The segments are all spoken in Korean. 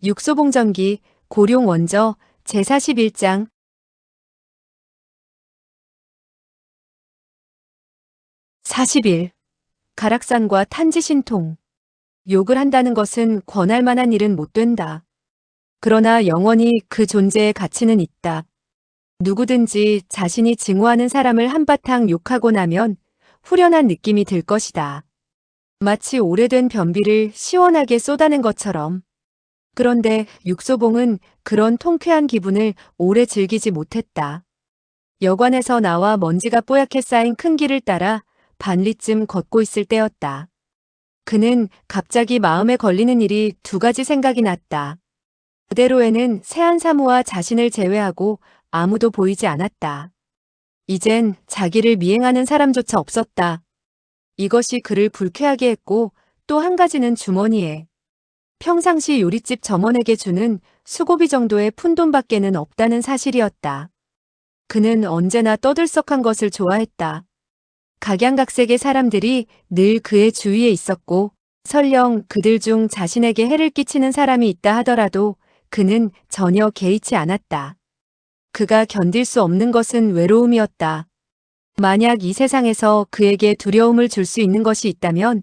육소봉전기, 고룡원저, 제41장. 40일. 가락산과 탄지신통. 욕을 한다는 것은 권할 만한 일은 못 된다. 그러나 영원히 그 존재의 가치는 있다. 누구든지 자신이 증오하는 사람을 한바탕 욕하고 나면 후련한 느낌이 들 것이다. 마치 오래된 변비를 시원하게 쏟아낸 것처럼. 그런데 육소봉은 그런 통쾌한 기분을 오래 즐기지 못했다. 여관에서 나와 먼지가 뽀얗게 쌓인 큰 길을 따라 반리쯤 걷고 있을 때였다. 그는 갑자기 마음에 걸리는 일이 두 가지 생각이 났다. 그대로에는 세안사무와 자신을 제외하고 아무도 보이지 않았다. 이젠 자기를 미행하는 사람조차 없었다. 이것이 그를 불쾌하게 했고 또 한 가지는 주머니에 평상시 요릿집 점원에게 주는 수고비 정도의 푼돈밖에는 없다는 사실이었다. 그는 언제나 떠들썩한 것을 좋아했다. 각양각색의 사람들이 늘 그의 주위에 있었고 설령 그들 중 자신에게 해를 끼치는 사람이 있다 하더라도 그는 전혀 개의치 않았다. 그가 견딜 수 없는 것은 외로움이었다. 만약 이 세상에서 그에게 두려움을 줄 수 있는 것이 있다면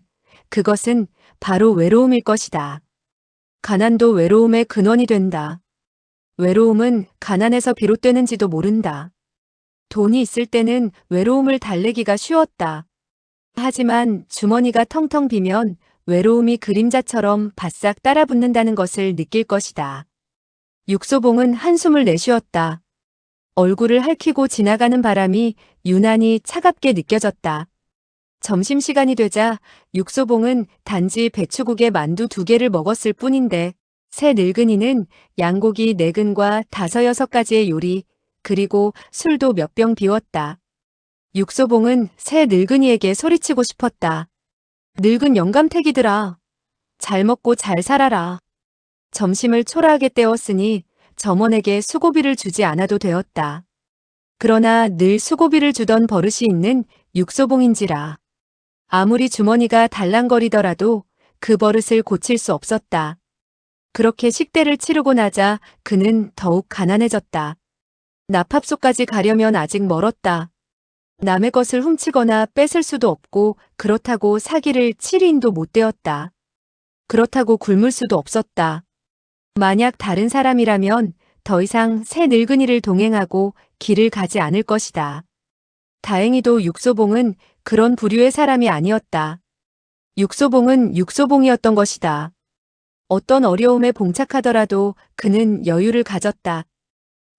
그것은 바로 외로움일 것이다. 가난도 외로움의 근원이 된다. 외로움은 가난에서 비롯되는지도 모른다. 돈이 있을 때는 외로움을 달래기가 쉬웠다. 하지만 주머니가 텅텅 비면 외로움이 그림자처럼 바싹 따라붙는다는 것을 느낄 것이다. 육소봉은 한숨을 내쉬었다. 얼굴을 핥히고 지나가는 바람이 유난히 차갑게 느껴졌다. 점심시간이 되자 육소봉은 단지 배추국에 만두 2개를 먹었을 뿐인데 새 늙은이는 양고기 4근과 5-6가지의 요리 그리고 술도 몇 병 비웠다. 육소봉은 새 늙은이에게 소리치고 싶었다. 늙은 영감택이들아. 잘 먹고 잘 살아라. 점심을 초라하게 때웠으니 점원에게 수고비를 주지 않아도 되었다. 그러나 늘 수고비를 주던 버릇이 있는 육소봉인지라. 아무리 주머니가 달랑거리더라도 그 버릇을 고칠 수 없었다. 그렇게 식대를 치르고 나자 그는 더욱 가난해졌다. 납합소까지 가려면 아직 멀었다. 남의 것을 훔치거나 뺏을 수도 없고 그렇다고 사기를 7인도 못 되었다. 그렇다고 굶을 수도 없었다. 만약 다른 사람이라면 더 이상 새 늙은이를 동행하고 길을 가지 않을 것이다. 다행히도 육소봉은 그런 부류의 사람이 아니었다. 육소봉은 육소봉이었던 것이다. 어떤 어려움에 봉착하더라도 그는 여유를 가졌다.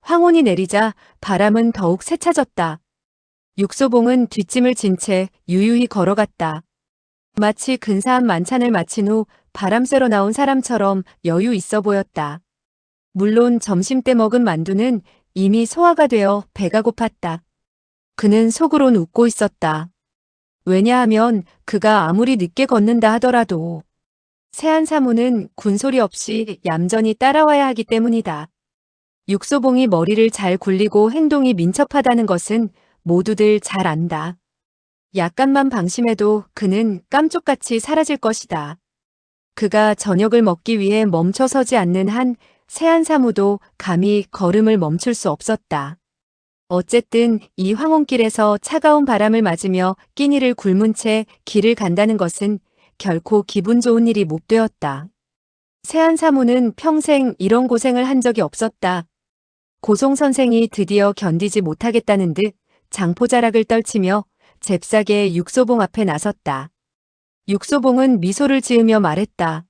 황혼이 내리자 바람은 더욱 세차졌다. 육소봉은 뒷짐을 진 채 유유히 걸어갔다. 마치 근사한 만찬을 마친 후 바람 쐬러 나온 사람처럼 여유 있어 보였다. 물론 점심때 먹은 만두는 이미 소화가 되어 배가 고팠다. 그는 속으론 웃고 있었다. 왜냐하면 그가 아무리 늦게 걷는다 하더라도 세안사무는 군소리 없이 얌전히 따라와야 하기 때문이다. 육소봉이 머리를 잘 굴리고 행동이 민첩하다는 것은 모두들 잘 안다. 약간만 방심해도 그는 깜쪽같이 사라질 것이다. 그가 저녁을 먹기 위해 멈춰서지 않는 한 세안사무도 감히 걸음을 멈출 수 없었다. 어쨌든 이 황혼길에서 차가운 바람을 맞으며 끼니를 굶은 채 길을 간다는 것은 결코 기분 좋은 일이 못 되었다. 세안사무는 평생 이런 고생을 한 적이 없었다. 고송 선생이 드디어 견디지 못하겠다는 듯 장포자락을 떨치며 잽싸게 육소봉 앞에 나섰다. 육소봉은 미소를 지으며 말했다.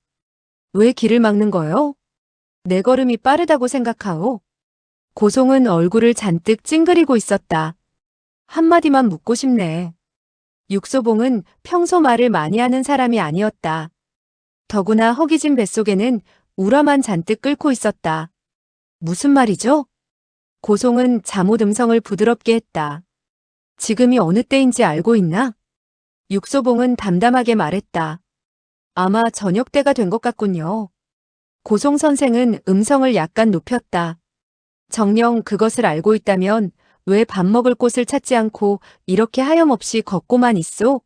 왜 길을 막는 거요? 내 걸음이 빠르다고 생각하오? 고송은 얼굴을 잔뜩 찡그리고 있었다. 한마디만 묻고 싶네. 육소봉은 평소 말을 많이 하는 사람이 아니었다. 더구나 허기진 뱃속에는 우라만 잔뜩 끓고 있었다. 무슨 말이죠? 고송은 잠옷 음성을 부드럽게 했다. 지금이 어느 때인지 알고 있나? 육소봉은 담담하게 말했다. 아마 저녁 때가 된 것 같군요. 고송 선생은 음성을 약간 높였다. 정녕 그것을 알고 있다면 왜 밥 먹을 곳을 찾지 않고 이렇게 하염없이 걷고만 있소?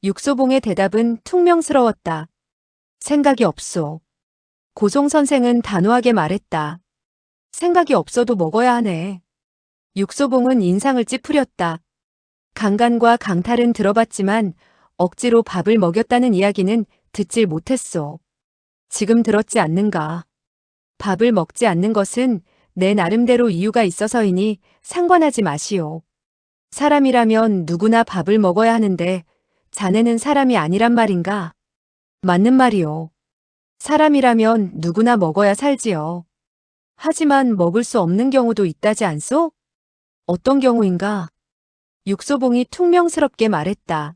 육소봉의 대답은 퉁명스러웠다. 생각이 없소. 고송 선생은 단호하게 말했다. 생각이 없어도 먹어야 하네. 육소봉은 인상을 찌푸렸다. 강간과 강탈은 들어봤지만 억지로 밥을 먹였다는 이야기는 듣질 못했소. 지금 들었지 않는가. 밥을 먹지 않는 것은 내 나름대로 이유가 있어서이니 상관하지 마시오. 사람이라면 누구나 밥을 먹어야 하는데 자네는 사람이 아니란 말인가? 맞는 말이오. 사람이라면 누구나 먹어야 살지요. 하지만 먹을 수 없는 경우도 있다지 않소? 어떤 경우인가? 육소봉이 퉁명스럽게 말했다.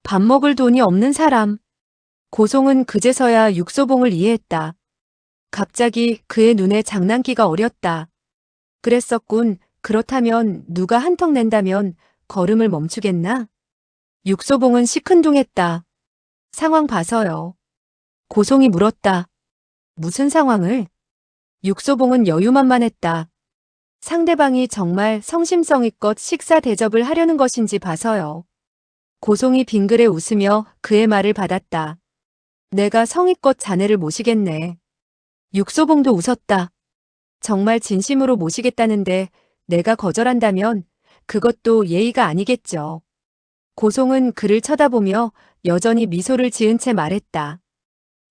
밥 먹을 돈이 없는 사람. 고송은 그제서야 육소봉을 이해했다. 갑자기 그의 눈에 장난기가 어렸다. 그랬었군. 그렇다면 누가 한턱 낸다면 걸음을 멈추겠나? 육소봉은 시큰둥했다. 상황 봐서요. 고송이 물었다. 무슨 상황을? 육소봉은 여유만만했다. 상대방이 정말 성심성의껏 식사 대접을 하려는 것인지 봐서요. 고송이 빙그레 웃으며 그의 말을 받았다. 내가 성의껏 자네를 모시겠네. 육소봉도 웃었다. 정말 진심으로 모시겠다는데 내가 거절한다면 그것도 예의가 아니겠죠. 고송은 그를 쳐다보며 여전히 미소를 지은 채 말했다.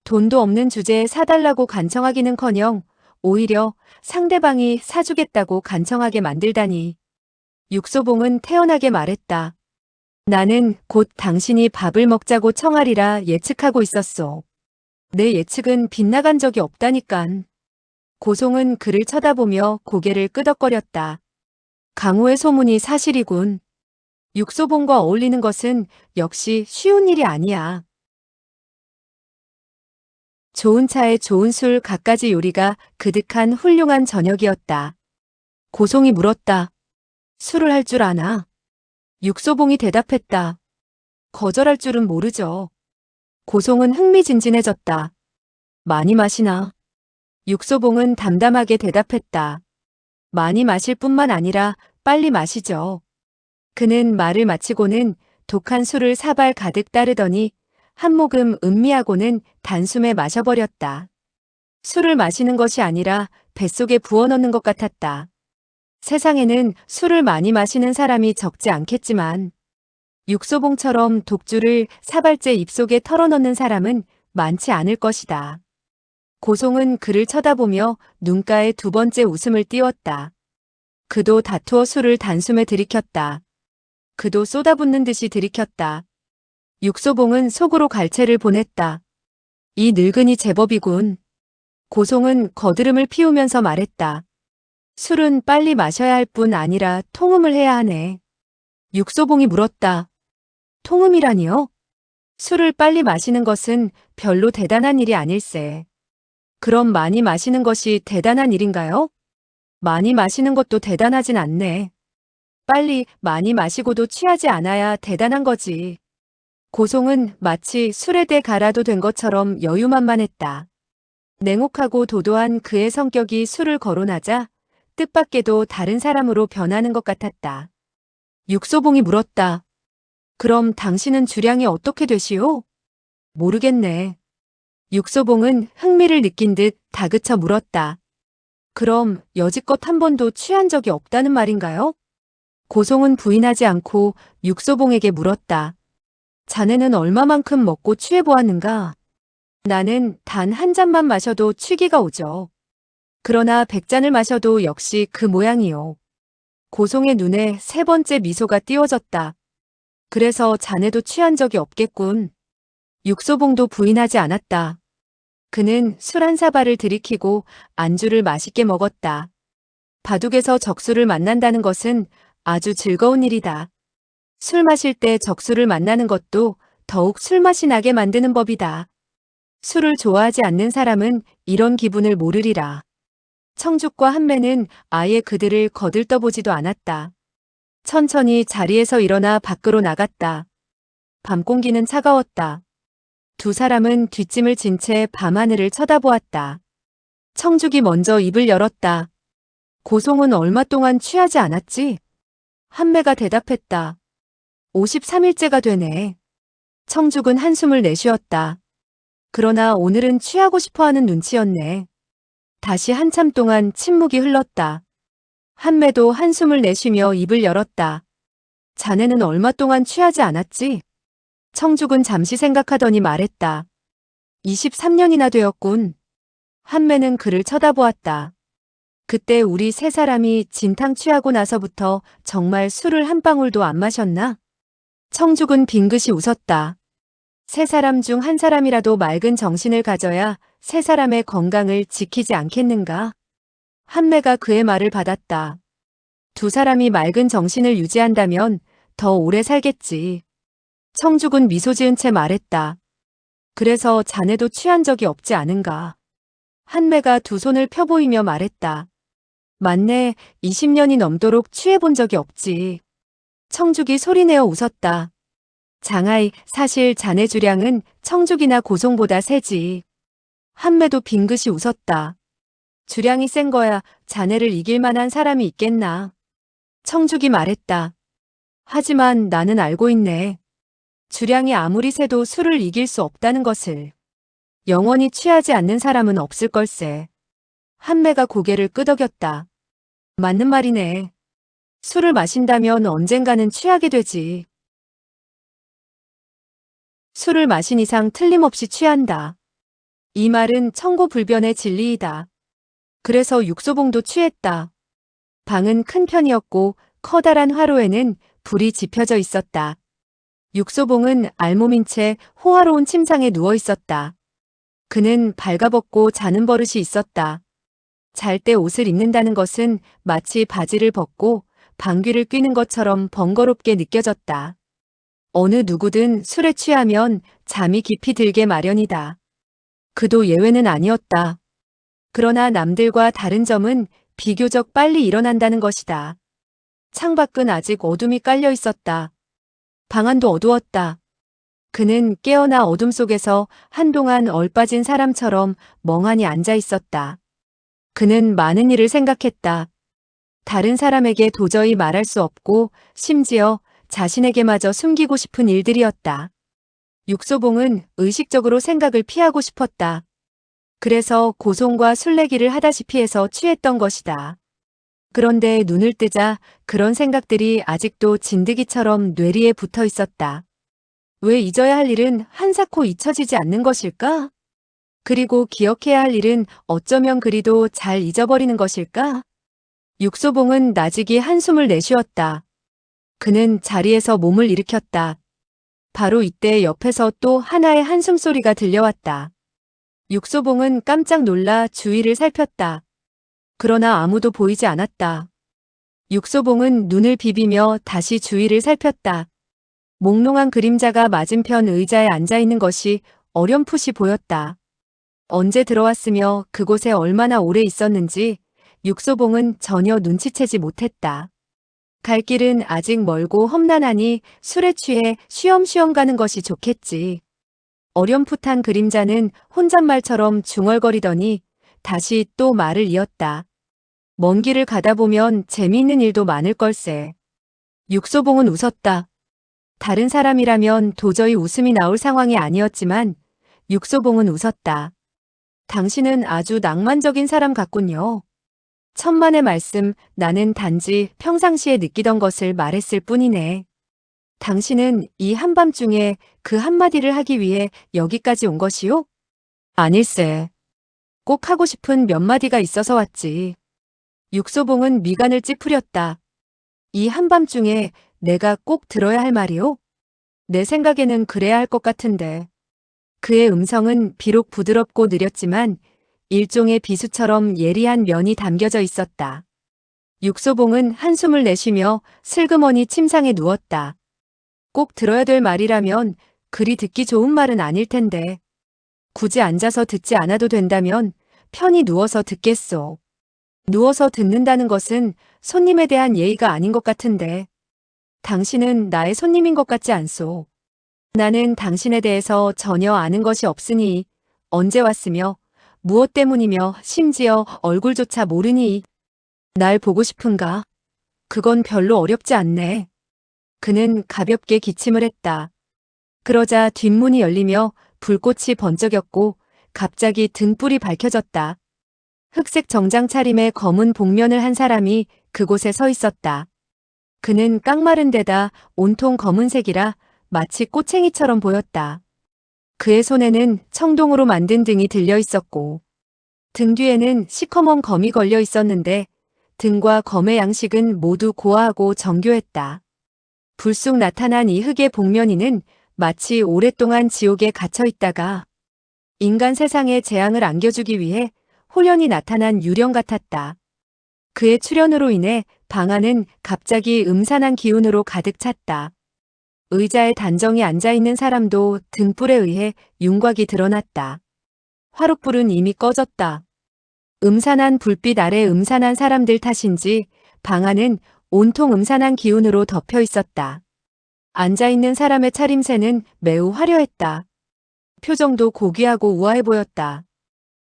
돈도 없는 주제에 사달라고 간청하기는커녕 오히려 상대방이 사주겠다고 간청하게 만들다니. 육소봉은 태연하게 말했다. 나는 곧 당신이 밥을 먹자고 청하리라 예측하고 있었소. 내 예측은 빗나간 적이 없다니깐. 고송은 그를 쳐다보며 고개를 끄덕거렸다. 강호의 소문이 사실이군. 육소봉과 어울리는 것은 역시 쉬운 일이 아니야. 좋은 차에 좋은 술 갖가지 요리가 그득한 훌륭한 저녁이었다. 고송이 물었다. 술을 할 줄 아나? 육소봉이 대답했다. 거절할 줄은 모르죠. 고송은 흥미진진해졌다. 많이 마시나? 육소봉은 담담하게 대답했다. 많이 마실 뿐만 아니라 빨리 마시죠. 그는 말을 마치고는 독한 술을 사발 가득 따르더니 한 모금 음미하고는 단숨에 마셔버렸다. 술을 마시는 것이 아니라 뱃속에 부어넣는 것 같았다. 세상에는 술을 많이 마시는 사람이 적지 않겠지만 육소봉처럼 독주를 사발째 입속에 털어넣는 사람은 많지 않을 것이다. 고송은 그를 쳐다보며 눈가에 두 번째 웃음을 띄웠다. 그도 다투어 술을 단숨에 들이켰다. 그도 쏟아붓는 듯이 들이켰다. 육소봉은 속으로 갈채를 보냈다. 이 늙은이 제법이군. 고송은 거드름을 피우면서 말했다. 술은 빨리 마셔야 할 뿐 아니라 통음을 해야 하네. 육소봉이 물었다. 통음이라니요? 술을 빨리 마시는 것은 별로 대단한 일이 아닐세. 그럼 많이 마시는 것이 대단한 일인가요? 많이 마시는 것도 대단하진 않네. 빨리 많이 마시고도 취하지 않아야 대단한 거지. 고송은 마치 술에 대 갈아도 된 것처럼 여유만만했다. 냉혹하고 도도한 그의 성격이 술을 거론하자 뜻밖에도 다른 사람으로 변하는 것 같았다. 육소봉이 물었다. 그럼 당신은 주량이 어떻게 되시오? 모르겠네. 육소봉은 흥미를 느낀 듯 다그쳐 물었다. 그럼 여지껏 한 번도 취한 적이 없다는 말인가요? 고송은 부인하지 않고 육소봉에게 물었다. 자네는 얼마만큼 먹고 취해보았는가? 나는 단 한 잔만 마셔도 취기가 오죠. 그러나 100잔을 마셔도 역시 그 모양이요. 고송의 눈에 세 번째 미소가 띄워졌다. 그래서 자네도 취한 적이 없겠군. 육소봉도 부인하지 않았다. 그는 술 한 사발을 들이키고 안주를 맛있게 먹었다. 바둑에서 적수를 만난다는 것은 아주 즐거운 일이다. 술 마실 때 적수를 만나는 것도 더욱 술맛이 나게 만드는 법이다. 술을 좋아하지 않는 사람은 이런 기분을 모르리라. 청죽과 한매는 아예 그들을 거들떠보지도 않았다. 천천히 자리에서 일어나 밖으로 나갔다. 밤 공기는 차가웠다. 두 사람은 뒷짐을 진 채 밤하늘을 쳐다보았다. 청죽이 먼저 입을 열었다. 고송은 얼마 동안 취하지 않았지? 한매가 대답했다. 53일째가 되네. 청죽은 한숨을 내쉬었다. 그러나 오늘은 취하고 싶어 하는 눈치였네. 다시 한참 동안 침묵이 흘렀다. 한매도 한숨을 내쉬며 입을 열었다. 자네는 얼마 동안 취하지 않았지? 청죽은 잠시 생각하더니 말했다. 23년이나 되었군. 한매는 그를 쳐다보았다. 그때 우리 세 사람이 진탕 취하고 나서부터 정말 술을 한 방울도 안 마셨나? 청죽은 빙긋이 웃었다. 세 사람 중 한 사람이라도 맑은 정신을 가져야 세 사람의 건강을 지키지 않겠는가? 한매가 그의 말을 받았다. 두 사람이 맑은 정신을 유지한다면 더 오래 살겠지. 청죽은 미소 지은 채 말했다. 그래서 자네도 취한 적이 없지 않은가? 한매가 두 손을 펴보이며 말했다. 맞네, 20년이 넘도록 취해본 적이 없지. 청죽이 소리내어 웃었다. 장아이, 사실 자네 주량은 청죽이나 고송보다 세지. 한매도 빙긋이 웃었다. 주량이 센 거야 자네를 이길 만한 사람이 있겠나. 청죽이 말했다. 하지만 나는 알고 있네. 주량이 아무리 세도 술을 이길 수 없다는 것을. 영원히 취하지 않는 사람은 없을 걸세. 한매가 고개를 끄덕였다. 맞는 말이네. 술을 마신다면 언젠가는 취하게 되지. 술을 마신 이상 틀림없이 취한다. 이 말은 천고불변의 진리이다. 그래서 육소봉도 취했다. 방은 큰 편이었고 커다란 화로에는 불이 지펴져 있었다. 육소봉은 알몸인 채 호화로운 침상에 누워 있었다. 그는 발가벗고 자는 버릇이 있었다. 잘 때 옷을 입는다는 것은 마치 바지를 벗고 방귀를 뀌는 것처럼 번거롭게 느껴졌다. 어느 누구든 술에 취하면 잠이 깊이 들게 마련이다. 그도 예외는 아니었다. 그러나 남들과 다른 점은 비교적 빨리 일어난다는 것이다. 창밖은 아직 어둠이 깔려 있었다. 방 안도 어두웠다. 그는 깨어나 어둠 속에서 한동안 얼빠진 사람처럼 멍하니 앉아 있었다. 그는 많은 일을 생각했다. 다른 사람에게 도저히 말할 수 없고 심지어 자신에게마저 숨기고 싶은 일들이었다. 육소봉은 의식적으로 생각을 피하고 싶었다. 그래서 고송과 술래기를 하다시피 해서 취했던 것이다. 그런데 눈을 뜨자 그런 생각들이 아직도 진드기처럼 뇌리에 붙어 있었다. 왜 잊어야 할 일은 한사코 잊혀지지 않는 것일까? 그리고 기억해야 할 일은 어쩌면 그리도 잘 잊어버리는 것일까? 육소봉은 나직이 한숨을 내쉬었다. 그는 자리에서 몸을 일으켰다. 바로 이때 옆에서 또 하나의 한숨소리가 들려왔다. 육소봉은 깜짝 놀라 주위를 살폈다. 그러나 아무도 보이지 않았다. 육소봉은 눈을 비비며 다시 주위를 살폈다. 몽롱한 그림자가 맞은편 의자에 앉아 있는 것이 어렴풋이 보였다. 언제 들어왔으며 그곳에 얼마나 오래 있었는지 육소봉은 전혀 눈치채지 못했다. 갈 길은 아직 멀고 험난하니 술에 취해 쉬엄쉬엄 가는 것이 좋겠지. 어렴풋한 그림자는 혼잣말처럼 중얼거리더니 다시 또 말을 이었다. 먼 길을 가다 보면 재미있는 일도 많을 걸세. 육소봉은 웃었다. 다른 사람이라면 도저히 웃음이 나올 상황이 아니었지만 육소봉은 웃었다. 당신은 아주 낭만적인 사람 같군요. 천만의 말씀, 나는 단지 평상시에 느끼던 것을 말했을 뿐이네. 당신은 이 한밤중에 그 한마디를 하기 위해 여기까지 온 것이요? 아닐세. 꼭 하고 싶은 몇 마디가 있어서 왔지. 육소봉은 미간을 찌푸렸다. 이 한밤중에 내가 꼭 들어야 할 말이요? 내 생각에는 그래야 할 것 같은데. 그의 음성은 비록 부드럽고 느렸지만 일종의 비수처럼 예리한 면이 담겨져 있었다. 육소봉은 한숨을 내쉬며 슬그머니 침상에 누웠다. 꼭 들어야 될 말이라면 그리 듣기 좋은 말은 아닐 텐데. 굳이 앉아서 듣지 않아도 된다면 편히 누워서 듣겠소. 누워서 듣는다는 것은 손님에 대한 예의가 아닌 것 같은데. 당신은 나의 손님인 것 같지 않소. 나는 당신에 대해서 전혀 아는 것이 없으니 언제 왔으며 무엇 때문이며 심지어 얼굴조차 모르니 날 보고 싶은가? 그건 별로 어렵지 않네. 그는 가볍게 기침을 했다. 그러자 뒷문이 열리며 불꽃이 번쩍였고 갑자기 등불이 밝혀졌다. 흑색 정장 차림에 검은 복면을 한 사람이 그곳에 서 있었다. 그는 깡마른 데다 온통 검은색이라 마치 꼬챙이처럼 보였다. 그의 손에는 청동으로 만든 등이 들려 있었고 등 뒤에는 시커먼 검이 걸려 있었는데 등과 검의 양식은 모두 고와하고 정교했다. 불쑥 나타난 이 흑의 복면이는 마치 오랫동안 지옥에 갇혀 있다가 인간 세상에 재앙을 안겨주기 위해 홀연히 나타난 유령 같았다. 그의 출현으로 인해 방 안은 갑자기 음산한 기운으로 가득 찼다. 의자에 단정히 앉아있는 사람도 등불에 의해 윤곽이 드러났다. 화롯불은 이미 꺼졌다. 음산한 불빛 아래 음산한 사람들 탓인지 방 안은 온통 음산한 기운으로 덮여 있었다. 앉아있는 사람의 차림새는 매우 화려했다. 표정도 고귀하고 우아해 보였다.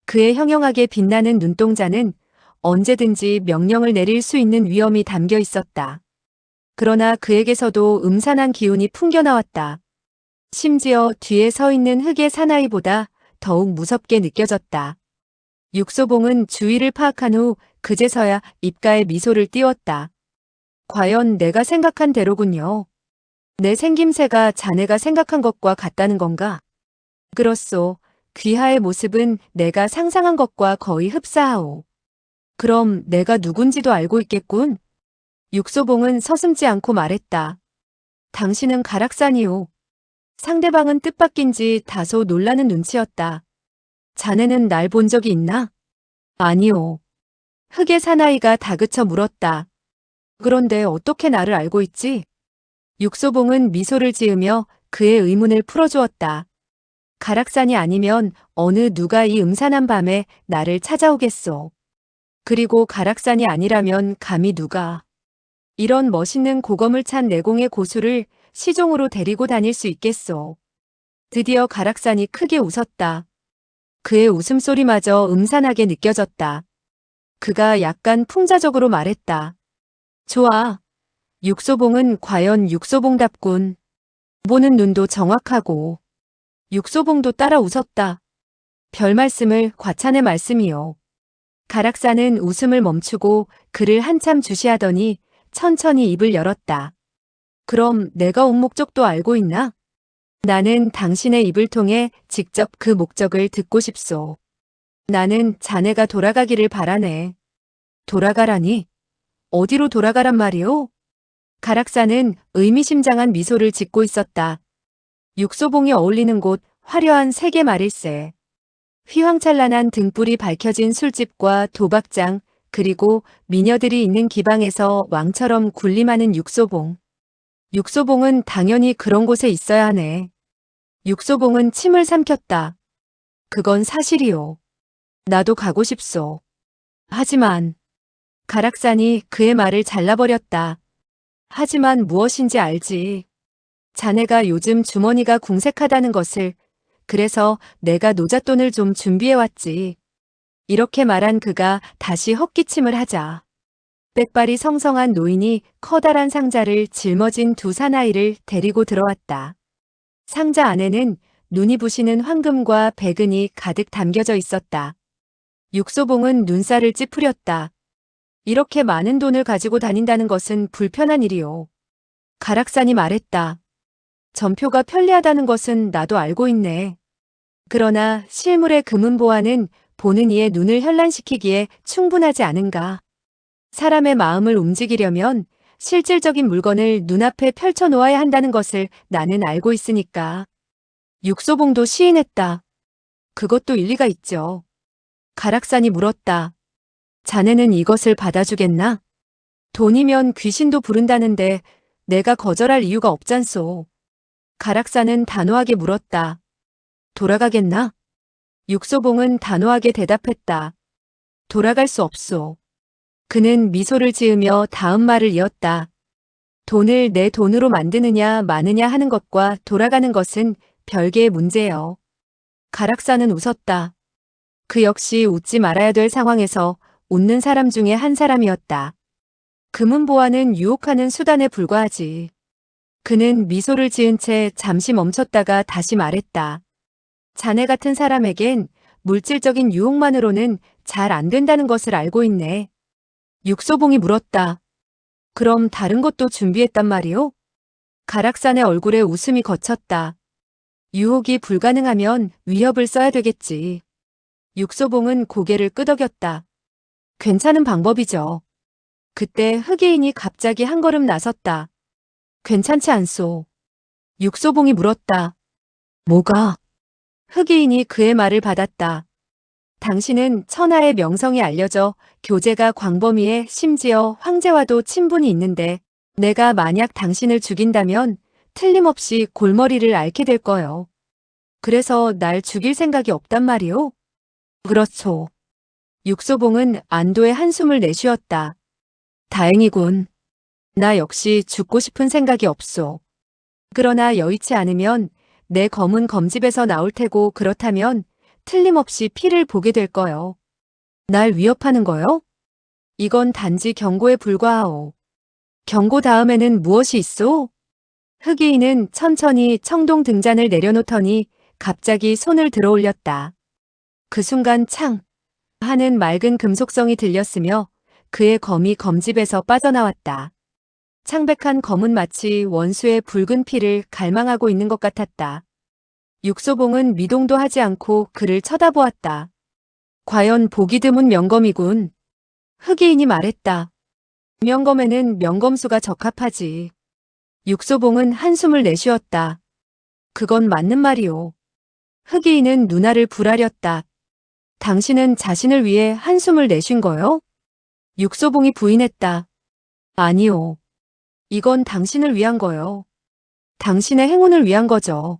그의 형형하게 빛나는 눈동자는 언제든지 명령을 내릴 수 있는 위험이 담겨 있었다. 그러나 그에게서도 음산한 기운이 풍겨나왔다. 심지어 뒤에 서 있는 흑의 사나이보다 더욱 무섭게 느껴졌다. 육소봉은 주위를 파악한 후 그제서야 입가에 미소를 띄웠다. 과연 내가 생각한 대로군요. 내 생김새가 자네가 생각한 것과 같다는 건가? 그렇소. 귀하의 모습은 내가 상상한 것과 거의 흡사하오. 그럼 내가 누군지도 알고 있겠군? 육소봉은 서슴지 않고 말했다. 당신은 가락산이오. 상대방은 뜻밖인지 다소 놀라는 눈치였다. 자네는 날 본 적이 있나? 아니오. 흑의 사나이가 다그쳐 물었다. 그런데 어떻게 나를 알고 있지? 육소봉은 미소를 지으며 그의 의문을 풀어주었다. 가락산이 아니면 어느 누가 이 음산한 밤에 나를 찾아오겠소. 그리고 가락산이 아니라면 감히 누가 이런 멋있는 고검을 찬 내공의 고수를 시종으로 데리고 다닐 수 있겠소. 드디어 가락산이 크게 웃었다. 그의 웃음소리마저 음산하게 느껴졌다. 그가 약간 풍자적으로 말했다. 좋아. 육소봉은 과연 육소봉답군. 보는 눈도 정확하고. 육소봉도 따라 웃었다. 별 말씀을 과찬의 말씀이요. 가락산은 웃음을 멈추고 그를 한참 주시하더니 천천히 입을 열었다. 그럼 내가 온 목적도 알고 있나? 나는 당신의 입을 통해 직접 그 목적을 듣고 싶소. 나는 자네가 돌아가기를 바라네. 돌아가라니? 어디로 돌아가란 말이오? 가락산은 의미심장한 미소를 짓고 있었다. 육소봉이 어울리는 곳 화려한 세계 말일세. 휘황찬란한 등불이 밝혀진 술집과 도박장, 그리고 미녀들이 있는 기방에서 왕처럼 군림하는 육소봉. 육소봉은 당연히 그런 곳에 있어야 하네. 육소봉은 침을 삼켰다. 그건 사실이오. 나도 가고 싶소. 하지만 가락산이 그의 말을 잘라버렸다. 하지만 무엇인지 알지. 자네가 요즘 주머니가 궁색하다는 것을. 그래서 내가 노잣돈을 좀 준비해왔지. 이렇게 말한 그가 다시 헛기침을 하자. 빽발이 성성한 노인이 커다란 상자를 짊어진 두 사나이를 데리고 들어왔다. 상자 안에는 눈이 부시는 황금과 백은이 가득 담겨져 있었다. 육소봉은 눈살을 찌푸렸다. 이렇게 많은 돈을 가지고 다닌다는 것은 불편한 일이오. 가락산이 말했다. 전표가 편리하다는 것은 나도 알고 있네. 그러나 실물의 금은 보화는 보는 이의 눈을 현란시키기에 충분하지 않은가. 사람의 마음을 움직이려면 실질적인 물건을 눈앞에 펼쳐놓아야 한다는 것을 나는 알고 있으니까. 육소봉도 시인했다. 그것도 일리가 있죠. 가락산이 물었다. 자네는 이것을 받아주겠나? 돈이면 귀신도 부른다는데 내가 거절할 이유가 없잖소. 가락산은 단호하게 물었다. 돌아가겠나? 육소봉은 단호하게 대답했다. 돌아갈 수 없소. 그는 미소를 지으며 다음 말을 이었다. 돈을 내 돈으로 만드느냐 마느냐 하는 것과 돌아가는 것은 별개의 문제요. 가락산은 웃었다. 그 역시 웃지 말아야 될 상황에서 웃는 사람 중에 한 사람이었다. 금은 보화는 유혹하는 수단에 불과하지. 그는 미소를 지은 채 잠시 멈췄다가 다시 말했다. 자네 같은 사람에겐 물질적인 유혹만으로는 잘 안 된다는 것을 알고 있네. 육소봉이 물었다. 그럼 다른 것도 준비했단 말이오? 가락산의 얼굴에 웃음이 거쳤다. 유혹이 불가능하면 위협을 써야 되겠지. 육소봉은 고개를 끄덕였다. 괜찮은 방법이죠. 그때 흑이인이 갑자기 한 걸음 나섰다. 괜찮지 않소? 육소봉이 물었다. 뭐가? 흑이인이 그의 말을 받았다. 당신은 천하의 명성이 알려져 교제가 광범위해 심지어 황제와도 친분이 있는데 내가 만약 당신을 죽인다면 틀림없이 골머리를 앓게 될 거요. 그래서 날 죽일 생각이 없단 말이오? 그렇소. 육소봉은 안도의 한숨을 내쉬었다. 다행이군. 나 역시 죽고 싶은 생각이 없소. 그러나 여의치 않으면 내 검은 검집에서 나올 테고 그렇다면 틀림없이 피를 보게 될 거요. 날 위협하는 거요? 이건 단지 경고에 불과하오. 경고 다음에는 무엇이 있소? 흑이인은 천천히 청동 등잔을 내려놓더니 갑자기 손을 들어 올렸다. 그 순간 창 하는 맑은 금속성이 들렸으며 그의 검이 검집에서 빠져나왔다. 창백한 검은 마치 원수의 붉은 피를 갈망하고 있는 것 같았다. 육소봉은 미동도 하지 않고 그를 쳐다보았다. 과연 보기 드문 명검이군. 흑이인이 말했다. 명검에는 명검수가 적합하지. 육소봉은 한숨을 내쉬었다. 그건 맞는 말이오. 흑이인은 눈알을 부라렸다. 당신은 자신을 위해 한숨을 내쉰 거요? 육소봉이 부인했다. 아니오. 이건 당신을 위한 거요. 당신의 행운을 위한 거죠.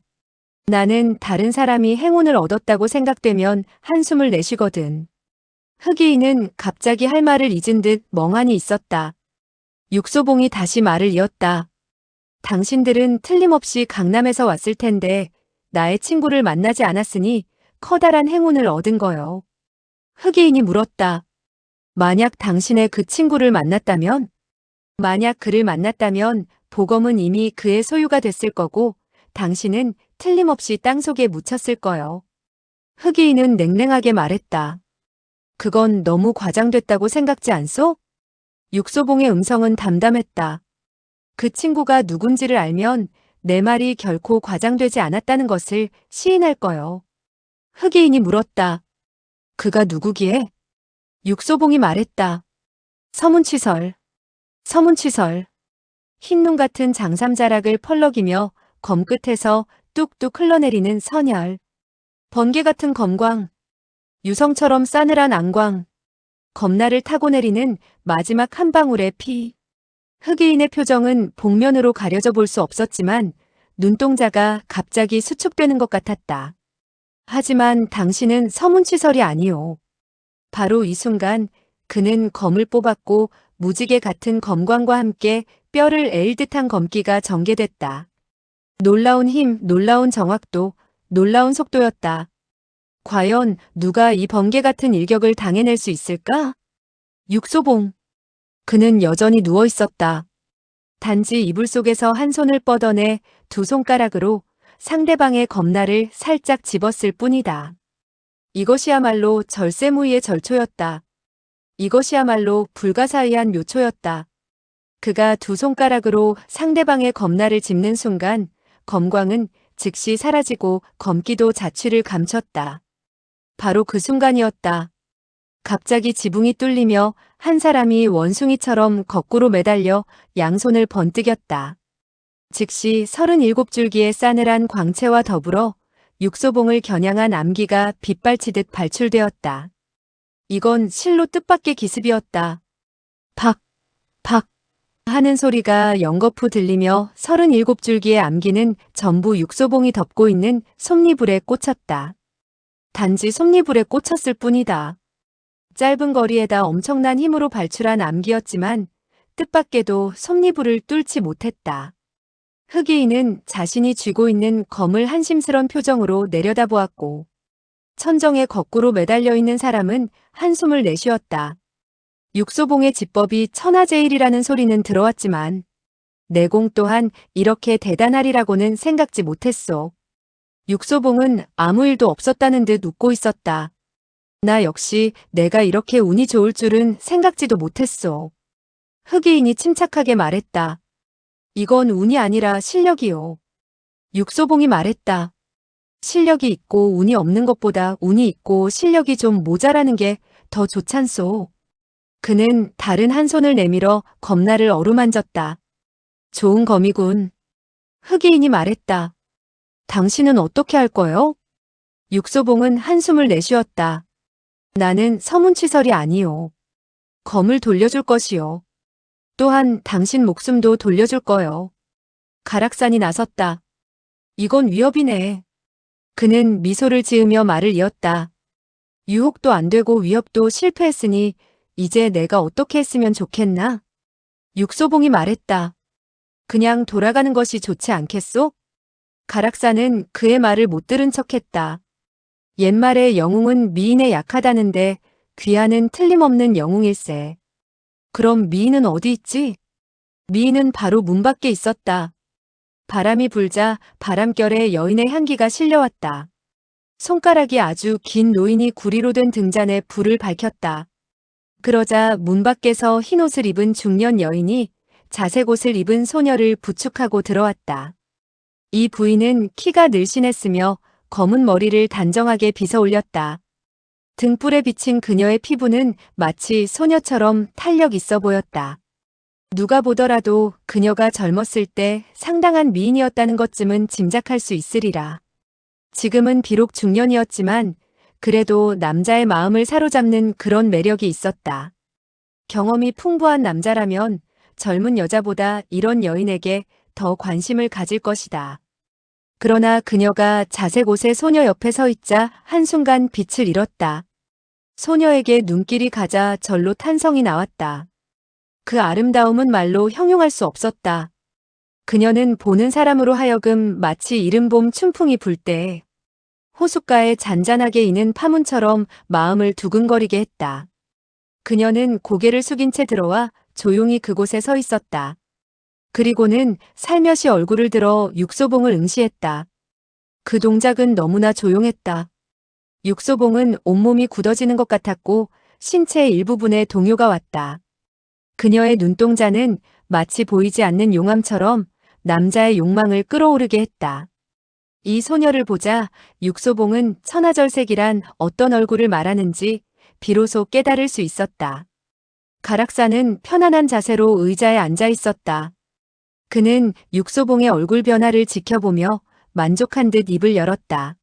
나는 다른 사람이 행운을 얻었다고 생각되면 한숨을 내쉬거든. 흑이인은 갑자기 할 말을 잊은 듯 멍하니 있었다. 육소봉이 다시 말을 이었다. 당신들은 틀림없이 강남에서 왔을 텐데 나의 친구를 만나지 않았으니 커다란 행운을 얻은 거요. 흑이인이 물었다. 만약 당신의 그 친구를 만났다면? 만약 그를 만났다면 보검은 이미 그의 소유가 됐을 거고 당신은 틀림없이 땅속에 묻혔을 거요. 흑이인은 냉랭하게 말했다. 그건 너무 과장됐다고 생각지 않소? 육소봉의 음성은 담담했다. 그 친구가 누군지를 알면 내 말이 결코 과장되지 않았다는 것을 시인할 거요. 흑이인이 물었다. 그가 누구기에? 육소봉이 말했다. 서문치설. 서문치설. 흰눈 같은 장삼자락을 펄럭이며 검 끝에서 뚝뚝 흘러내리는 선혈. 번개 같은 검광. 유성처럼 싸늘한 안광. 검나를 타고 내리는 마지막 한 방울의 피. 흑이인의 표정은 복면으로 가려져 볼 수 없었지만 눈동자가 갑자기 수축되는 것 같았다. 하지만 당신은 서문치설이 아니오. 바로 이 순간 그는 검을 뽑았고 무지개 같은 검광과 함께 뼈를 애일 듯한 검기가 전개됐다. 놀라운 힘, 놀라운 정확도, 놀라운 속도였다. 과연 누가 이 번개 같은 일격을 당해낼 수 있을까? 육소봉. 그는 여전히 누워 있었다. 단지 이불 속에서 한 손을 뻗어내 두 손가락으로 상대방의 검날을 살짝 집었을 뿐이다. 이것이야말로 절세무의의 절초였다. 이것이야말로 불가사의한 묘초였다. 그가 두 손가락으로 상대방의 검날을 짚는 순간 검광은 즉시 사라지고 검기도 자취를 감췄다. 바로 그 순간이었다. 갑자기 지붕이 뚫리며 한 사람이 원숭이처럼 거꾸로 매달려 양손을 번뜩였다. 즉시 37줄기의 싸늘한 광채와 더불어 육소봉을 겨냥한 암기가 빗발치듯 발출되었다. 이건 실로 뜻밖의 기습이었다. 박, 박 하는 소리가 연거푸 들리며 37줄기의 암기는 전부 육소봉이 덮고 있는 솜니불에 꽂혔다. 단지 솜니불에 꽂혔을 뿐이다. 짧은 거리에다 엄청난 힘으로 발출한 암기였지만 뜻밖에도 솜니불을 뚫지 못했다. 흑이인은 자신이 쥐고 있는 검을 한심스런 표정으로 내려다보았고 천정에 거꾸로 매달려 있는 사람은 한숨을 내쉬었다. 육소봉의 지법이 천하제일이라는 소리는 들어왔지만 내공 또한 이렇게 대단하리라고는 생각지 못했소. 육소봉은 아무 일도 없었다는 듯 웃고 있었다. 나 역시 내가 이렇게 운이 좋을 줄은 생각지도 못했어. 흑의인이 침착하게 말했다. 이건 운이 아니라 실력이요. 육소봉이 말했다. 실력이 있고 운이 없는 것보다 운이 있고 실력이 좀 모자라는 게 더 좋잖소. 그는 다른 한 손을 내밀어 검나를 어루만졌다. 좋은 검이군. 흑의인이 말했다. 당신은 어떻게 할 거요? 육소봉은 한숨을 내쉬었다. 나는 서문치설이 아니요. 검을 돌려줄 것이요. 또한 당신 목숨도 돌려줄 거요. 가락산이 나섰다. 이건 위협이네. 그는 미소를 지으며 말을 이었다. 유혹도 안 되고 위협도 실패했으니 이제 내가 어떻게 했으면 좋겠나? 육소봉이 말했다. 그냥 돌아가는 것이 좋지 않겠소? 가락산은 그의 말을 못 들은 척했다. 옛말에 영웅은 미인에 약하다는데 귀하는 틀림없는 영웅일세. 그럼 미인은 어디 있지? 미인은 바로 문 밖에 있었다. 바람이 불자 바람결에 여인의 향기가 실려왔다. 손가락이 아주 긴 노인이 구리로 된 등잔에 불을 밝혔다. 그러자 문 밖에서 흰옷을 입은 중년 여인이 자색 옷을 입은 소녀를 부축하고 들어왔다. 이 부인은 키가 늘씬했으며 검은 머리를 단정하게 빗어 올렸다. 등불에 비친 그녀의 피부는 마치 소녀처럼 탄력 있어 보였다. 누가 보더라도 그녀가 젊었을 때 상당한 미인이었다는 것쯤은 짐작할 수 있으리라. 지금은 비록 중년이었지만 그래도 남자의 마음을 사로잡는 그런 매력이 있었다. 경험이 풍부한 남자라면 젊은 여자보다 이런 여인에게 더 관심을 가질 것이다. 그러나 그녀가 자색 옷의 소녀 옆에 서 있자 한순간 빛을 잃었다. 소녀에게 눈길이 가자 절로 탄성이 나왔다. 그 아름다움은 말로 형용할 수 없었다. 그녀는 보는 사람으로 하여금 마치 이른 봄 춘풍이 불 때 호숫가에 잔잔하게 이는 파문처럼 마음을 두근거리게 했다. 그녀는 고개를 숙인 채 들어와 조용히 그곳에 서 있었다. 그리고는 살며시 얼굴을 들어 육소봉을 응시했다. 그 동작은 너무나 조용했다. 육소봉은 온몸이 굳어지는 것 같았고 신체의 일부분에 동요가 왔다. 그녀의 눈동자는 마치 보이지 않는 용암처럼 남자의 욕망을 끌어오르게 했다. 이 소녀를 보자 육소봉은 천하절색이란 어떤 얼굴을 말하는지 비로소 깨달을 수 있었다. 가락사는 편안한 자세로 의자에 앉아 있었다. 그는 육소봉의 얼굴 변화를 지켜보며 만족한 듯 입을 열었다.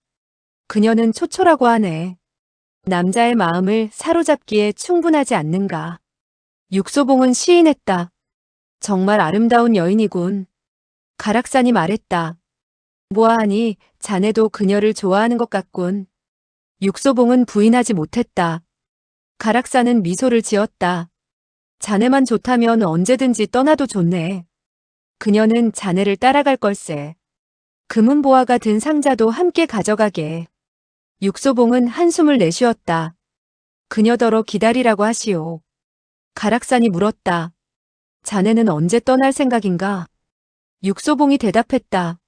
그녀는 초초라고 하네. 남자의 마음을 사로잡기에 충분하지 않는가. 육소봉은 시인했다. 정말 아름다운 여인이군. 가락산이 말했다. 뭐하니 자네도 그녀를 좋아하는 것 같군. 육소봉은 부인하지 못했다. 가락산은 미소를 지었다. 자네만 좋다면 언제든지 떠나도 좋네. 그녀는 자네를 따라갈 걸세. 금은보화가 든 상자도 함께 가져가게. 육소봉은 한숨을 내쉬었다. 그녀더러 기다리라고 하시오. 가락산이 물었다. 자네는 언제 떠날 생각인가? 육소봉이 대답했다.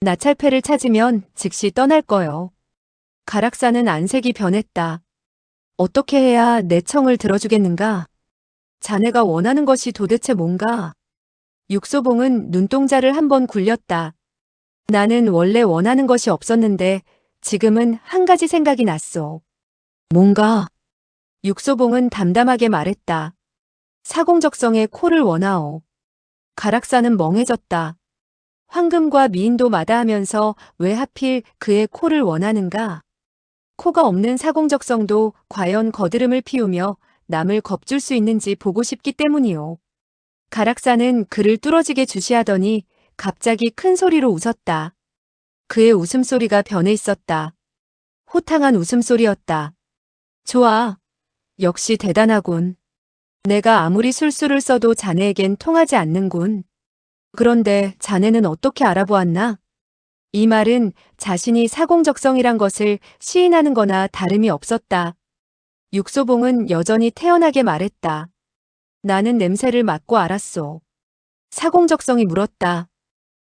나찰패를 찾으면 즉시 떠날 거요. 가락산은 안색이 변했다. 어떻게 해야 내 청을 들어주겠는가? 자네가 원하는 것이 도대체 뭔가? 육소봉은 눈동자를 한번 굴렸다. 나는 원래 원하는 것이 없었는데 지금은 한 가지 생각이 났소. 뭔가? 육소봉은 담담하게 말했다. 사공적성의 코를 원하오. 가락산은 멍해졌다. 황금과 미인도 마다하면서 왜 하필 그의 코를 원하는가? 코가 없는 사공적성도 과연 거드름을 피우며 남을 겁줄 수 있는지 보고 싶기 때문이오. 가락산은 그를 뚫어지게 주시하더니 갑자기 큰 소리로 웃었다. 그의 웃음소리가 변해 있었다. 호탕한 웃음소리였다. 좋아. 역시 대단하군. 내가 아무리 술수를 써도 자네에겐 통하지 않는군. 그런데 자네는 어떻게 알아보았나? 이 말은 자신이 사공적성이란 것을 시인하는 거나 다름이 없었다. 육소봉은 여전히 태연하게 말했다. 나는 냄새를 맡고 알았소. 사공적성이 물었다.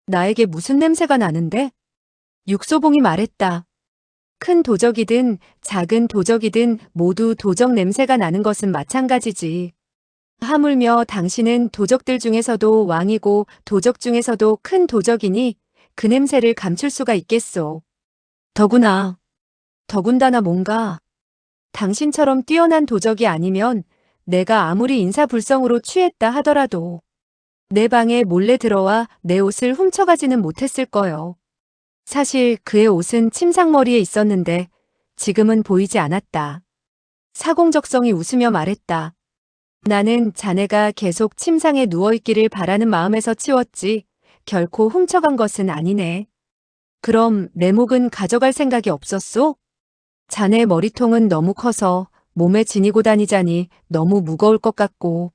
나에게 무슨 냄새가 나는데? 육소봉이 말했다. 큰 도적이든 작은 도적이든 모두 도적 냄새가 나는 것은 마찬가지지. 하물며 당신은 도적들 중에서도 왕이고 도적 중에서도 큰 도적이니 그 냄새를 감출 수가 있겠소. 더군다나 뭔가 당신처럼 뛰어난 도적이 아니면 내가 아무리 인사불성으로 취했다 하더라도 내 방에 몰래 들어와 내 옷을 훔쳐가지는 못했을 거요. 사실 그의 옷은 침상머리에 있었는데 지금은 보이지 않았다. 사공적성이 웃으며 말했다. 나는 자네가 계속 침상에 누워있기를 바라는 마음에서 치웠지 결코 훔쳐간 것은 아니네. 그럼 내 목은 가져갈 생각이 없었소? 자네 머리통은 너무 커서 몸에 지니고 다니자니 너무 무거울 것 같고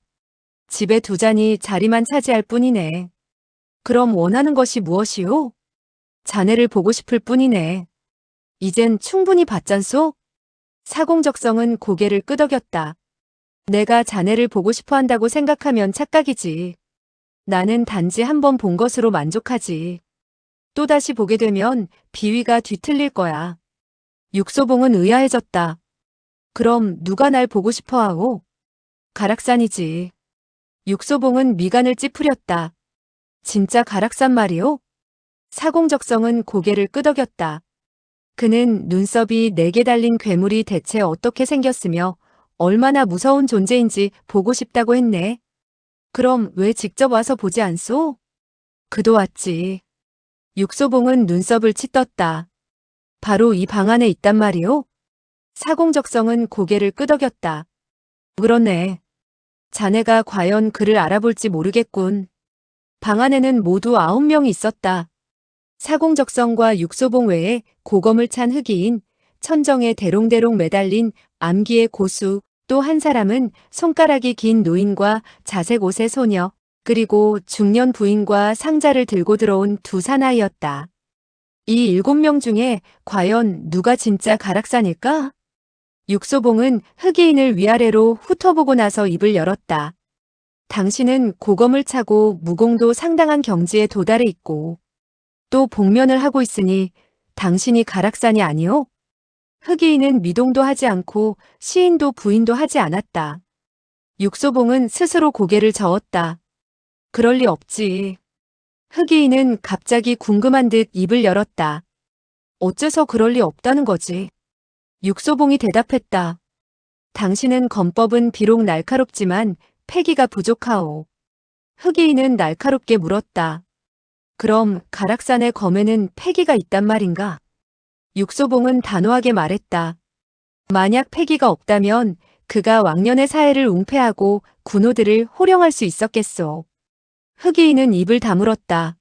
집에 두자니 자리만 차지할 뿐이네. 그럼 원하는 것이 무엇이오? 자네를 보고 싶을 뿐이네. 이젠 충분히 봤잖소? 사공적성은 고개를 끄덕였다. 내가 자네를 보고 싶어 한다고 생각하면 착각이지. 나는 단지 한 번 본 것으로 만족하지. 또다시 보게 되면 비위가 뒤틀릴 거야. 육소봉은 의아해졌다. 그럼 누가 날 보고 싶어 하오? 가락산이지. 육소봉은 미간을 찌푸렸다. 진짜 가락산 말이오? 사공적성은 고개를 끄덕였다. 그는 눈썹이 4개 달린 괴물이 대체 어떻게 생겼으며 얼마나 무서운 존재인지 보고 싶다고 했네. 그럼 왜 직접 와서 보지 않소? 그도 왔지. 육소봉은 눈썹을 치떴다. 바로 이 방 안에 있단 말이오? 사공적성은 고개를 끄덕였다. 그러네. 자네가 과연 그를 알아볼지 모르겠군. 방 안에는 모두 9명이 있었다. 사공적성과 육소봉 외에 고검을 찬 흑이인, 천정에 대롱대롱 매달린 암기의 고수, 또 한 사람은 손가락이 긴 노인과 자색 옷의 소녀, 그리고 중년 부인과 상자를 들고 들어온 두 사나이였다. 이 7명 중에 과연 누가 진짜 가락산일까? 육소봉은 흑이인을 위아래로 훑어보고 나서 입을 열었다. 당신은 고검을 차고 무공도 상당한 경지에 도달해 있고 또 복면을 하고 있으니 당신이 가락산이 아니오? 흑이인은 미동도 하지 않고 시인도 부인도 하지 않았다. 육소봉은 스스로 고개를 저었다. 그럴 리 없지. 흑이인은 갑자기 궁금한 듯 입을 열었다. 어째서 그럴 리 없다는 거지? 육소봉이 대답했다. 당신은 검법은 비록 날카롭지만 패기가 부족하오. 흑이인은 날카롭게 물었다. 그럼 가락산의 검에는 패기가 있단 말인가? 육소봉은 단호하게 말했다. 만약 패기가 없다면 그가 왕년의 사해를 웅패하고 군호들을 호령할 수 있었겠소. 흑이인은 입을 다물었다.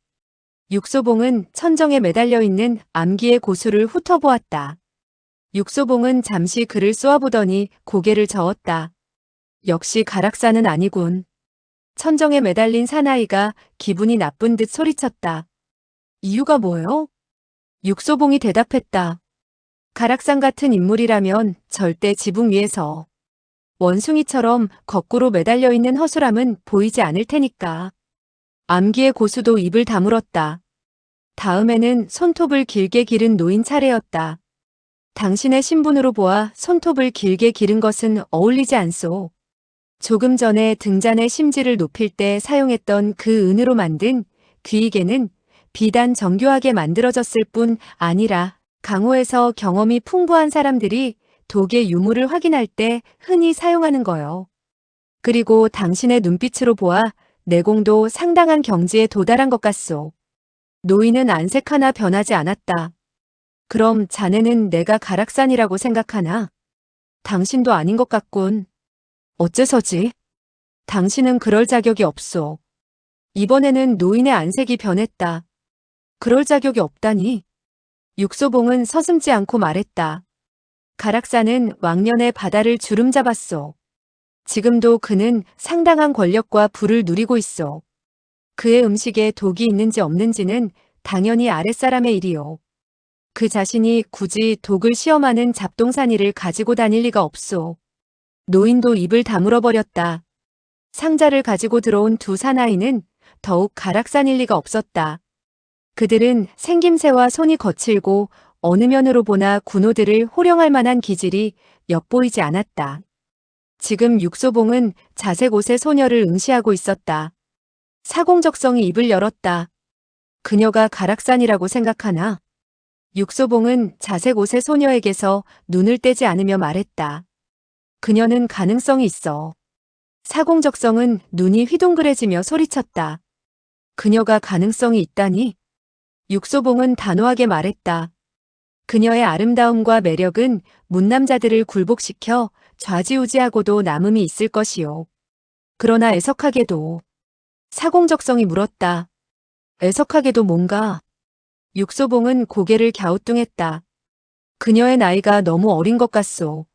육소봉은 천정에 매달려 있는 암기의 고수를 훑어보았다. 육소봉은 잠시 그를 쏘아보더니 고개를 저었다. 역시 가락산은 아니군. 천정에 매달린 사나이가 기분이 나쁜 듯 소리쳤다. 이유가 뭐요? 육소봉이 대답했다. 가락산 같은 인물이라면 절대 지붕 위에서 원숭이처럼 거꾸로 매달려 있는 허술함은 보이지 않을 테니까. 암기의 고수도 입을 다물었다. 다음에는 손톱을 길게 기른 노인 차례였다. 당신의 신분으로 보아 손톱을 길게 기른 것은 어울리지 않소. 조금 전에 등잔의 심지를 높일 때 사용했던 그 은으로 만든 귀이개는 비단 정교하게 만들어졌을 뿐 아니라 강호에서 경험이 풍부한 사람들이 독의 유무를 확인할 때 흔히 사용하는 거요. 그리고 당신의 눈빛으로 보아 내공도 상당한 경지에 도달한 것 같소. 노인은 안색 하나 변하지 않았다. 그럼 자네는 내가 가락산이라고 생각하나? 당신도 아닌 것 같군. 어째서지? 당신은 그럴 자격이 없소. 이번에는 노인의 안색이 변했다. 그럴 자격이 없다니. 육소봉은 서슴지 않고 말했다. 가락산은 왕년의 바다를 주름잡았소. 지금도 그는 상당한 권력과 부를 누리고 있어. 그의 음식에 독이 있는지 없는지는 당연히 아랫사람의 일이요. 그 자신이 굳이 독을 시험하는 잡동사니를 가지고 다닐 리가 없소. 노인도 입을 다물어 버렸다. 상자를 가지고 들어온 두 사나이는 더욱 가락산일 리가 없었다. 그들은 생김새와 손이 거칠고 어느 면으로 보나 군호들을 호령할 만한 기질이 엿보이지 않았다. 지금 육소봉은 자색 옷의 소녀를 응시하고 있었다. 사공적성이 입을 열었다. 그녀가 가락산이라고 생각하나? 육소봉은 자색 옷의 소녀에게서 눈을 떼지 않으며 말했다. 그녀는 가능성이 있어. 사공적성은 눈이 휘둥그레지며 소리쳤다. 그녀가 가능성이 있다니? 육소봉은 단호하게 말했다. 그녀의 아름다움과 매력은 문남자들을 굴복시켜 좌지우지하고도 남음이 있을 것이요. 그러나 애석하게도. 사공적성이 물었다. 애석하게도 뭔가? 육소봉은 고개를 갸우뚱했다. 그녀의 나이가 너무 어린 것 같소.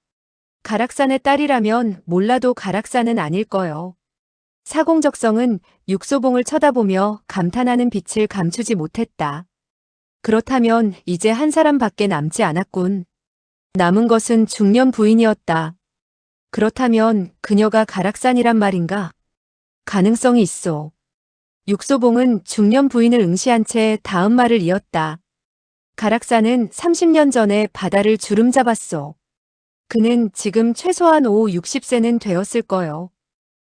가락산의 딸이라면 몰라도 가락산은 아닐 거요. 사공적성은 육소봉을 쳐다보며 감탄하는 빛을 감추지 못했다. 그렇다면 이제 한 사람밖에 남지 않았군. 남은 것은 중년 부인이었다. 그렇다면 그녀가 가락산이란 말인가? 가능성이 있어. 육소봉은 중년 부인을 응시한 채 다음 말을 이었다. 가락산은 30년 전에 바다를 주름잡았소. 그는 지금 최소한 60세는 되었을 거요.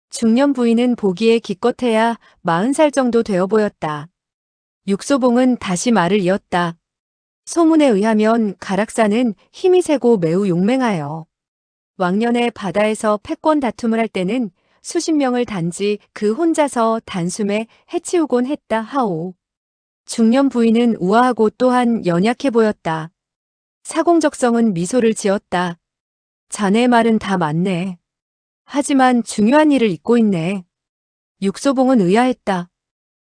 중년 부인은 보기에 기껏해야 40살 정도 되어 보였다. 육소봉은 다시 말을 이었다. 소문에 의하면 가락산은 힘이 세고 매우 용맹하여 왕년에 바다에서 패권 다툼을 할 때는 수십 명을 단지 그 혼자서 단숨에 해치우곤 했다 하오. 중년 부인은 우아하고 또한 연약해 보였다. 사공적성은 미소를 지었다. 자네의 말은 다 맞네. 하지만 중요한 일을 잊고 있네. 육소봉은 의아했다.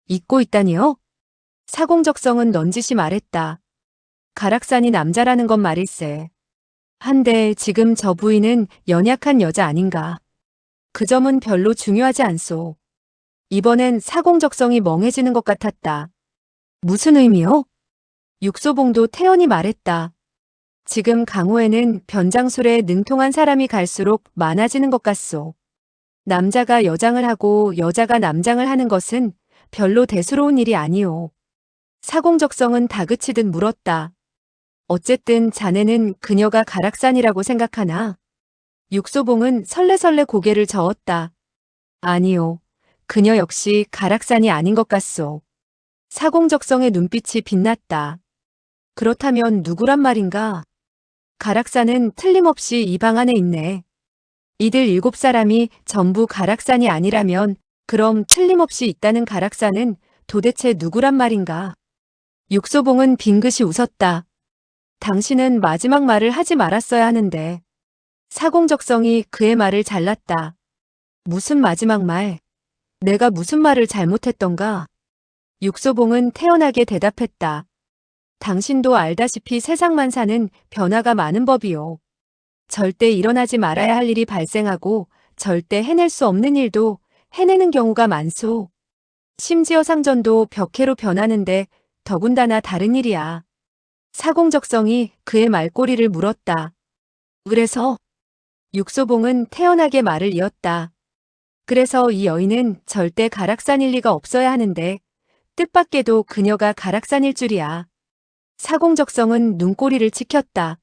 잊고 있다니요? 사공적성은 넌지시 말했다. 가락산이 남자라는 건 말일세. 한데 지금 저 부인은 연약한 여자 아닌가. 그 점은 별로 중요하지 않소. 이번엔 사공적성이 멍해지는 것 같았다. 무슨 의미요? 육소봉도 태연히 말했다. 지금 강호에는 변장술에 능통한 사람이 갈수록 많아지는 것 같소. 남자가 여장을 하고 여자가 남장을 하는 것은 별로 대수로운 일이 아니오. 사공적성은 다그치듯 물었다. 어쨌든 자네는 그녀가 가락산이라고 생각하나? 육소봉은 설레설레 고개를 저었다. 아니요. 그녀 역시 가락산이 아닌 것 같소. 사공적성의 눈빛이 빛났다. 그렇다면 누구란 말인가? 가락산은 틀림없이 이 방 안에 있네. 이들 7사람이 전부 가락산이 아니라면 그럼 틀림없이 있다는 가락산은 도대체 누구란 말인가? 육소봉은 빙긋이 웃었다. 당신은 마지막 말을 하지 말았어야 하는데. 사공적성이 그의 말을 잘랐다. 무슨 마지막 말? 내가 무슨 말을 잘못했던가? 육소봉은 태연하게 대답했다. 당신도 알다시피 세상만사는 변화가 많은 법이요. 절대 일어나지 말아야 할 일이 발생하고 절대 해낼 수 없는 일도 해내는 경우가 많소. 심지어 상전도 벽해로 변하는데 더군다나 다른 일이야. 사공적성이 그의 말꼬리를 물었다. 그래서? 육소봉은 태연하게 말을 이었다. 그래서 이 여인은 절대 가락산일 리가 없어야 하는데 뜻밖에도 그녀가 가락산일 줄이야. 사공적성은 눈꼬리를 치켰다.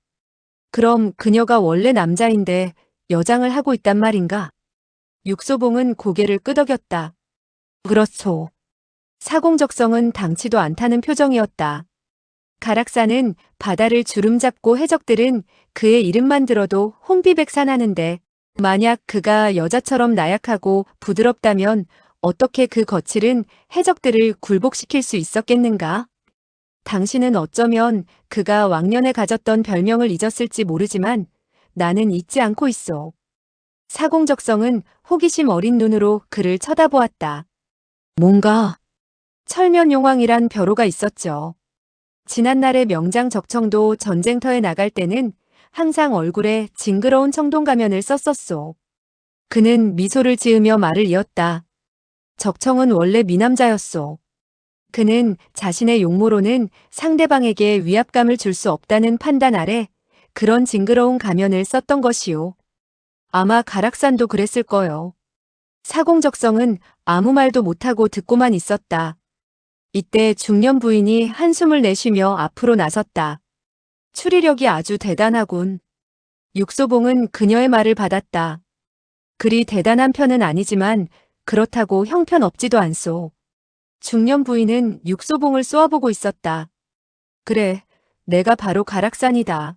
그럼 그녀가 원래 남자인데 여장을 하고 있단 말인가? 육소봉은 고개를 끄덕였다. 그렇소. 사공적성은 당치도 않다는 표정이었다. 가락산은 바다를 주름잡고 해적들은 그의 이름만 들어도 혼비백산하는데 만약 그가 여자처럼 나약하고 부드럽다면 어떻게 그 거칠은 해적들을 굴복시킬 수 있었겠는가? 당신은 어쩌면 그가 왕년에 가졌던 별명을 잊었을지 모르지만 나는 잊지 않고 있어. 사공적성은 호기심 어린 눈으로 그를 쳐다보았다. 뭔가 철면용왕이란 벼로가 있었죠. 지난날의 명장 적청도 전쟁터에 나갈 때는 항상 얼굴에 징그러운 청동 가면을 썼었소. 그는 미소를 지으며 말을 이었다. 적청은 원래 미남자였소. 그는 자신의 용모로는 상대방에게 위압감을 줄 수 없다는 판단 아래 그런 징그러운 가면을 썼던 것이요. 아마 가락산도 그랬을 거요. 사공적성은 아무 말도 못하고 듣고만 있었다. 이때 중년 부인이 한숨을 내쉬며 앞으로 나섰다. 추리력이 아주 대단하군. 육소봉은 그녀의 말을 받았다. 그리 대단한 편은 아니지만 그렇다고 형편없지도 않소. 중년 부인은 육소봉을 쏘아보고 있었다. 그래, 내가 바로 가락산이다.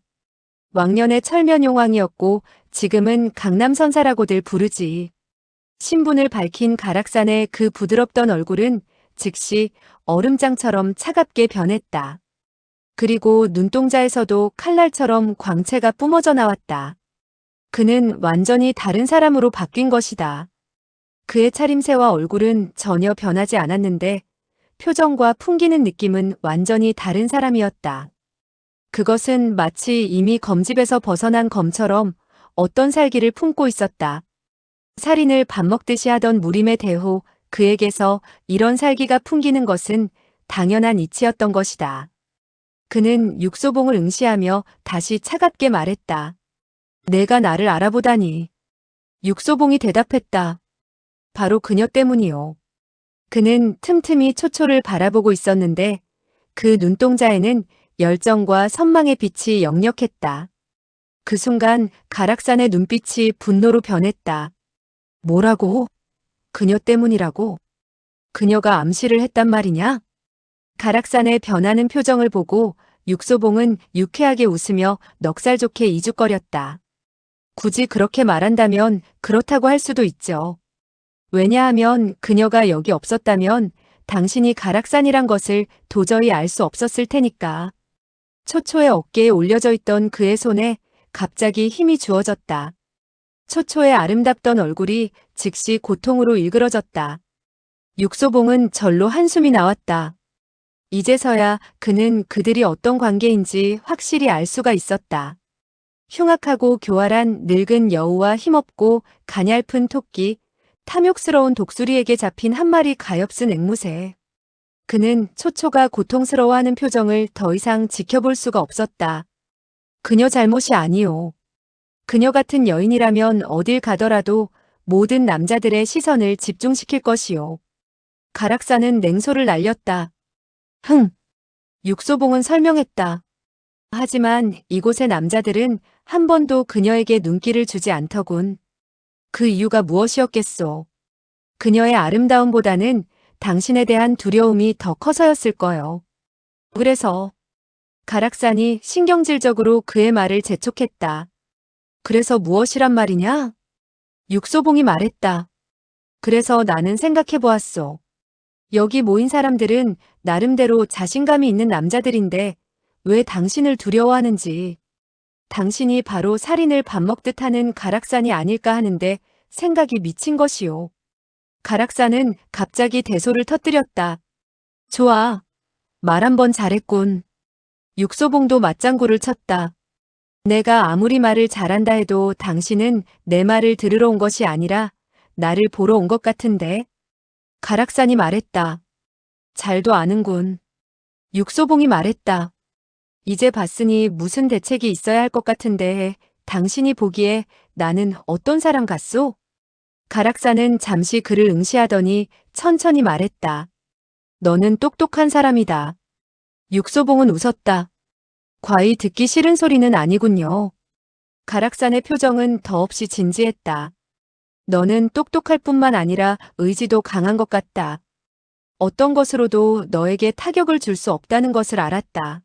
왕년의 철면용왕이었고 지금은 강남선사라고들 부르지. 신분을 밝힌 가락산의 그 부드럽던 얼굴은 즉시 얼음장처럼 차갑게 변했다. 그리고 눈동자에서도 칼날처럼 광채가 뿜어져 나왔다. 그는 완전히 다른 사람으로 바뀐 것이다. 그의 차림새와 얼굴은 전혀 변하지 않았는데 표정과 풍기는 느낌은 완전히 다른 사람이었다. 그것은 마치 이미 검집에서 벗어난 검처럼 어떤 살기를 품고 있었다. 살인을 밥 먹듯이 하던 무림의 대호, 그에게서 이런 살기가 풍기는 것은 당연한 이치였던 것이다. 그는 육소봉을 응시하며 다시 차갑게 말했다. 내가 나를 알아보다니. 육소봉이 대답했다. 바로 그녀 때문이요. 그는 틈틈이 초초를 바라보고 있었는데 그 눈동자에는 열정과 선망의 빛이 역력했다. 그 순간 가락산의 눈빛이 분노로 변했다. 뭐라고? 그녀 때문이라고? 그녀가 암시를 했단 말이냐? 가락산의 변하는 표정을 보고 육소봉은 유쾌하게 웃으며 넉살 좋게 이죽거렸다. 굳이 그렇게 말한다면 그렇다고 할 수도 있죠. 왜냐하면 그녀가 여기 없었다면 당신이 가락산이란 것을 도저히 알 수 없었을 테니까. 초초의 어깨에 올려져 있던 그의 손에 갑자기 힘이 주어졌다. 초초의 아름답던 얼굴이 즉시 고통으로 일그러졌다. 육소봉은 절로 한숨이 나왔다. 이제서야 그는 그들이 어떤 관계인지 확실히 알 수가 있었다. 흉악하고 교활한 늙은 여우와 힘없고 가냘픈 토끼, 탐욕스러운 독수리에게 잡힌 한 마리 가엾은 앵무새. 그는 초초가 고통스러워하는 표정을 더 이상 지켜볼 수가 없었다. 그녀 잘못이 아니오. 그녀 같은 여인이라면 어딜 가더라도 모든 남자들의 시선을 집중시킬 것이오. 가락산은 냉소를 날렸다. 육소봉은 설명했다. 하지만 이곳의 남자들은 한 번도 그녀에게 눈길을 주지 않더군. 그 이유가 무엇이었겠소? 그녀의 아름다움보다는 당신에 대한 두려움이 더 커서였을 거요. 그래서 가락산이 신경질적으로 그의 말을 재촉했다. 그래서 무엇이란 말이냐? 육소봉이 말했다. 그래서 나는 생각해보았소. 여기 모인 사람들은 나름대로 자신감이 있는 남자들인데 왜 당신을 두려워하는지. 당신이 바로 살인을 밥 먹듯 하는 가락산이 아닐까 하는데 생각이 미친 것이오. 가락산은 갑자기 대소를 터뜨렸다. 좋아. 말 한 번 잘했군. 육소봉도 맞장구를 쳤다. 내가 아무리 말을 잘한다 해도 당신은 내 말을 들으러 온 것이 아니라 나를 보러 온 것 같은데. 가락산이 말했다. 잘도 아는군. 육소봉이 말했다. 이제 봤으니 무슨 대책이 있어야 할 것 같은데 당신이 보기에 나는 어떤 사람 같소? 가락산은 잠시 그를 응시하더니 천천히 말했다. 너는 똑똑한 사람이다. 육소봉은 웃었다. 과히 듣기 싫은 소리는 아니군요. 가락산의 표정은 더없이 진지했다. 너는 똑똑할 뿐만 아니라 의지도 강한 것 같다. 어떤 것으로도 너에게 타격을 줄 수 없다는 것을 알았다.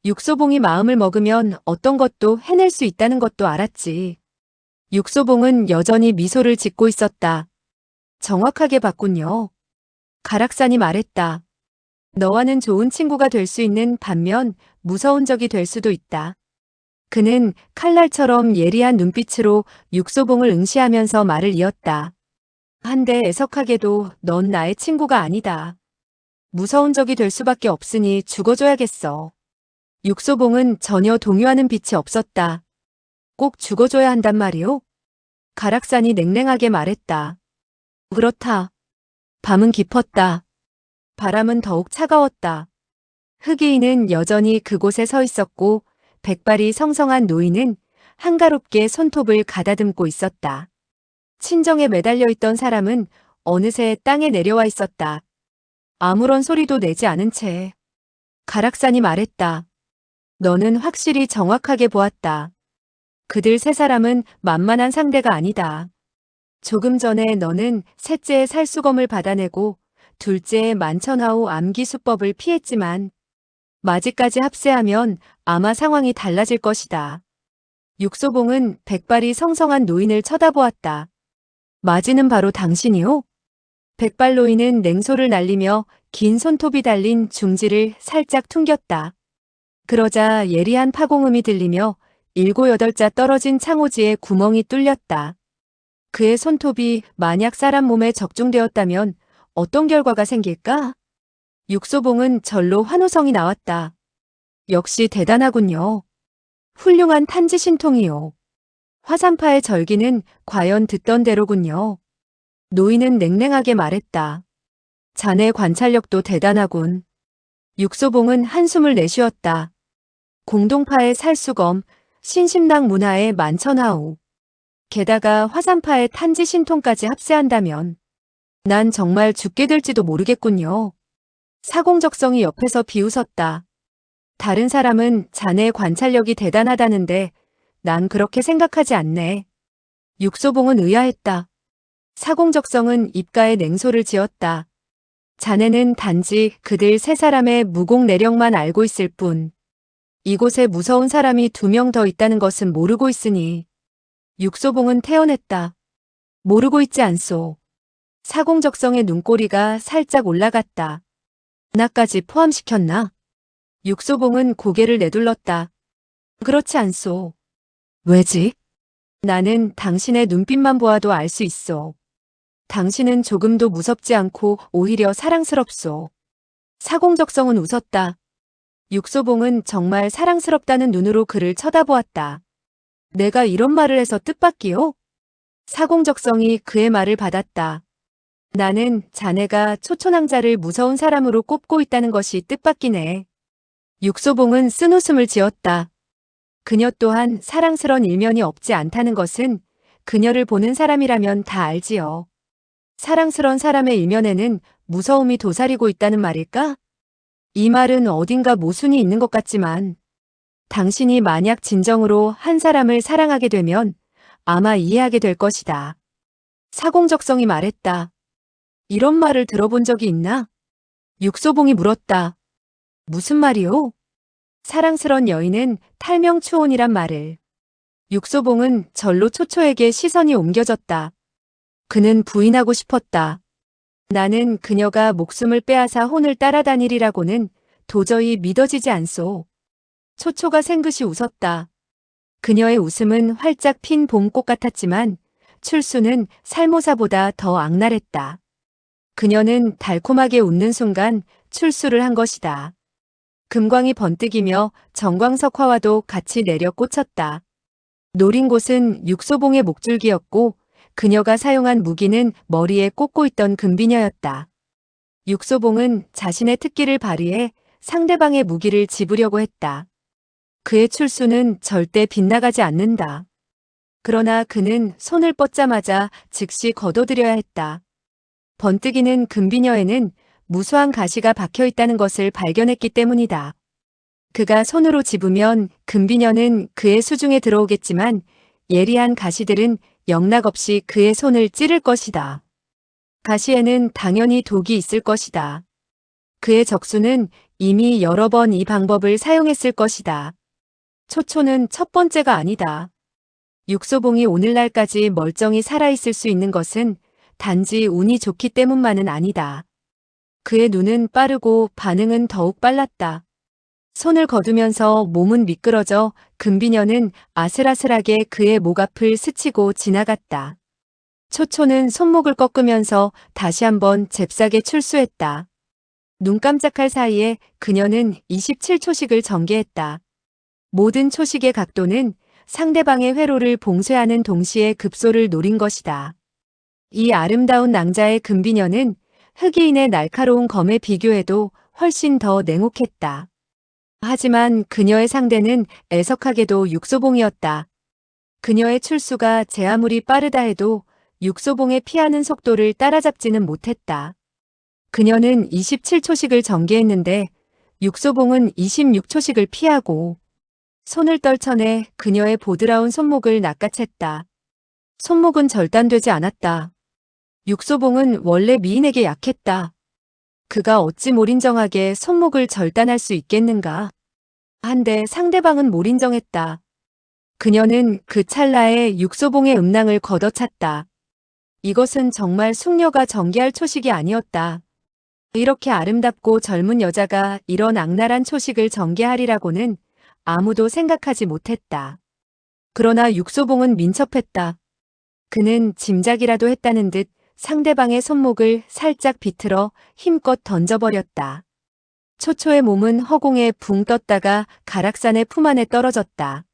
육소봉이 마음을 먹으면 어떤 것도 해낼 수 있다는 것도 알았지. 육소봉은 여전히 미소를 짓고 있었다. 정확하게 봤군요. 가락산이 말했다. 너와는 좋은 친구가 될 수 있는 반면 무서운 적이 될 수도 있다. 그는 칼날처럼 예리한 눈빛으로 육소봉을 응시하면서 말을 이었다. 한데 애석하게도 넌 나의 친구가 아니다. 무서운 적이 될 수밖에 없으니 죽어줘야겠어. 육소봉은 전혀 동요하는 빛이 없었다. 꼭 죽어줘야 한단 말이오? 가락산이 냉랭하게 말했다. 그렇다. 밤은 깊었다. 바람은 더욱 차가웠다. 흑의인은 여전히 그곳에 서 있었고 백발이 성성한 노인은 한가롭게 손톱을 가다듬고 있었다. 친정에 매달려 있던 사람은 어느새 땅에 내려와 있었다. 아무런 소리도 내지 않은 채 가락산이 말했다. 너는 확실히 정확하게 보았다. 그들 세 사람은 만만한 상대가 아니다. 조금 전에 너는 셋째의 살수검을 받아내고 둘째의 만천하우 암기 수법을 피했지만 마지까지 합세하면 아마 상황이 달라질 것이다. 육소봉은 백발이 성성한 노인을 쳐다보았다. 마지는 바로 당신이요? 백발 노인은 냉소를 날리며 긴 손톱이 달린 중지를 살짝 퉁겼다. 그러자 예리한 파공음이 들리며 7~8자 떨어진 창호지에 구멍이 뚫렸다. 그의 손톱이 만약 사람 몸에 적중되었다면 어떤 결과가 생길까? 육소봉은 절로 환호성이 나왔다. 역시 대단하군요. 훌륭한 탄지신통이요. 화산파의 절기는 과연 듣던 대로군요. 노인은 냉랭하게 말했다. 자네 관찰력도 대단하군. 육소봉은 한숨을 내쉬었다. 공동파의 살수검, 신심당 문화의 만천하우. 게다가 화산파의 탄지신통까지 합세한다면 난 정말 죽게 될지도 모르겠군요. 사공적성이 옆에서 비웃었다. 다른 사람은 자네의 관찰력이 대단하다는데 난 그렇게 생각하지 않네. 육소봉은 의아했다. 사공적성은 입가에 냉소를 지었다. 자네는 단지 그들 세 사람의 무공 내력만 알고 있을 뿐 이곳에 무서운 사람이 2명 더 있다는 것은 모르고 있으니. 육소봉은 태어냈다. 모르고 있지 않소. 사공적성의 눈꼬리가 살짝 올라갔다. 나까지 포함시켰나? 육소봉은 고개를 내둘렀다. 그렇지 않소. 왜지? 나는 당신의 눈빛만 보아도 알 수 있어. 당신은 조금도 무섭지 않고 오히려 사랑스럽소. 사공적성은 웃었다. 육소봉은 정말 사랑스럽다는 눈으로 그를 쳐다보았다. 내가 이런 말을 해서 뜻밖이요? 사공적성이 그의 말을 받았다. 나는 자네가 초초낭자를 무서운 사람으로 꼽고 있다는 것이 뜻밖이네. 육소봉은 쓴웃음을 지었다. 그녀 또한 사랑스런 일면이 없지 않다는 것은 그녀를 보는 사람이라면 다 알지요. 사랑스런 사람의 일면에는 무서움이 도사리고 있다는 말일까? 이 말은 어딘가 모순이 있는 것 같지만 당신이 만약 진정으로 한 사람을 사랑하게 되면 아마 이해하게 될 것이다. 사공적성이 말했다. 이런 말을 들어본 적이 있나? 육소봉이 물었다. 무슨 말이요? 사랑스런 여인은 탈명추혼이란 말을. 육소봉은 절로 초초에게 시선이 옮겨졌다. 그는 부인하고 싶었다. 나는 그녀가 목숨을 빼앗아 혼을 따라다니리라고는 도저히 믿어지지 않소. 초초가 생긋이 웃었다. 그녀의 웃음은 활짝 핀 봄꽃 같았지만 출수는 살모사보다 더 악랄했다. 그녀는 달콤하게 웃는 순간 출수를 한 것이다. 금광이 번뜩이며 정광석화와도 같이 내려 꽂혔다. 노린 곳은 육소봉의 목줄기였고 그녀가 사용한 무기는 머리에 꽂고 있던 금비녀였다. 육소봉은 자신의 특기를 발휘해 상대방의 무기를 집으려고 했다. 그의 출수는 절대 빗나가지 않는다. 그러나 그는 손을 뻗자마자 즉시 걷어들여야 했다. 번뜩이는 금비녀에는 무수한 가시가 박혀 있다는 것을 발견했기 때문이다. 그가 손으로 집으면 금비녀는 그의 수중에 들어오겠지만 예리한 가시들은 영락없이 그의 손을 찌를 것이다. 가시에는 당연히 독이 있을 것이다. 그의 적수는 이미 여러 번 이 방법을 사용했을 것이다. 초초는 첫 번째가 아니다. 육소봉이 오늘날까지 멀쩡히 살아있을 수 있는 것은 단지 운이 좋기 때문만은 아니다. 그의 눈은 빠르고 반응은 더욱 빨랐다. 손을 거두면서 몸은 미끄러져 금비녀는 아슬아슬하게 그의 목 앞을 스치고 지나갔다. 초초는 손목을 꺾으면서 다시 한번 잽싸게 출수했다. 눈 깜짝할 사이에 그녀는 27초씩을 전개했다. 모든 초식의 각도는 상대방의 회로를 봉쇄하는 동시에 급소를 노린 것이다. 이 아름다운 낭자의 금비녀는 흑이인의 날카로운 검에 비교해도 훨씬 더 냉혹했다. 하지만 그녀의 상대는 애석하게도 육소봉이었다. 그녀의 출수가 제 아무리 빠르다 해도 육소봉의 피하는 속도를 따라잡지는 못했다. 그녀는 27초씩을 전개했는데 육소봉은 26초씩을 피하고 손을 떨쳐내 그녀의 보드라운 손목을 낚아챘다. 손목은 절단되지 않았다. 육소봉은 원래 미인에게 약했다. 그가 어찌 몰인정하게 손목을 절단할 수 있겠는가? 한데 상대방은 몰인정했다. 그녀는 그 찰나에 육소봉의 음낭을 걷어찼다. 이것은 정말 숙녀가 전개할 초식이 아니었다. 이렇게 아름답고 젊은 여자가 이런 악랄한 초식을 전개하리라고는 아무도 생각하지 못했다. 그러나 육소봉은 민첩했다. 그는 짐작이라도 했다는 듯 상대방의 손목을 살짝 비틀어 힘껏 던져버렸다. 초초의 몸은 허공에 붕 떴다가 가락산의 품 안에 떨어졌다.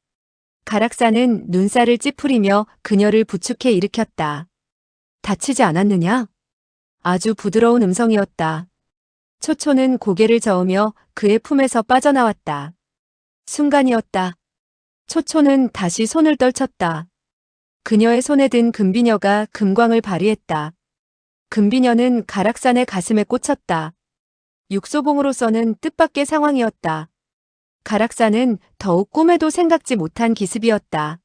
가락산은 눈살을 찌푸리며 그녀를 부축해 일으켰다. 다치지 않았느냐? 아주 부드러운 음성이었다. 초초는 고개를 저으며 그의 품에서 빠져나왔다. 순간이었다. 초초는 다시 손을 떨쳤다. 그녀의 손에 든 금비녀가 금광을 발휘했다. 금비녀는 가락산의 가슴에 꽂혔다. 육소봉으로서는 뜻밖의 상황이었다. 가락산은 더욱 꿈에도 생각지 못한 기습이었다.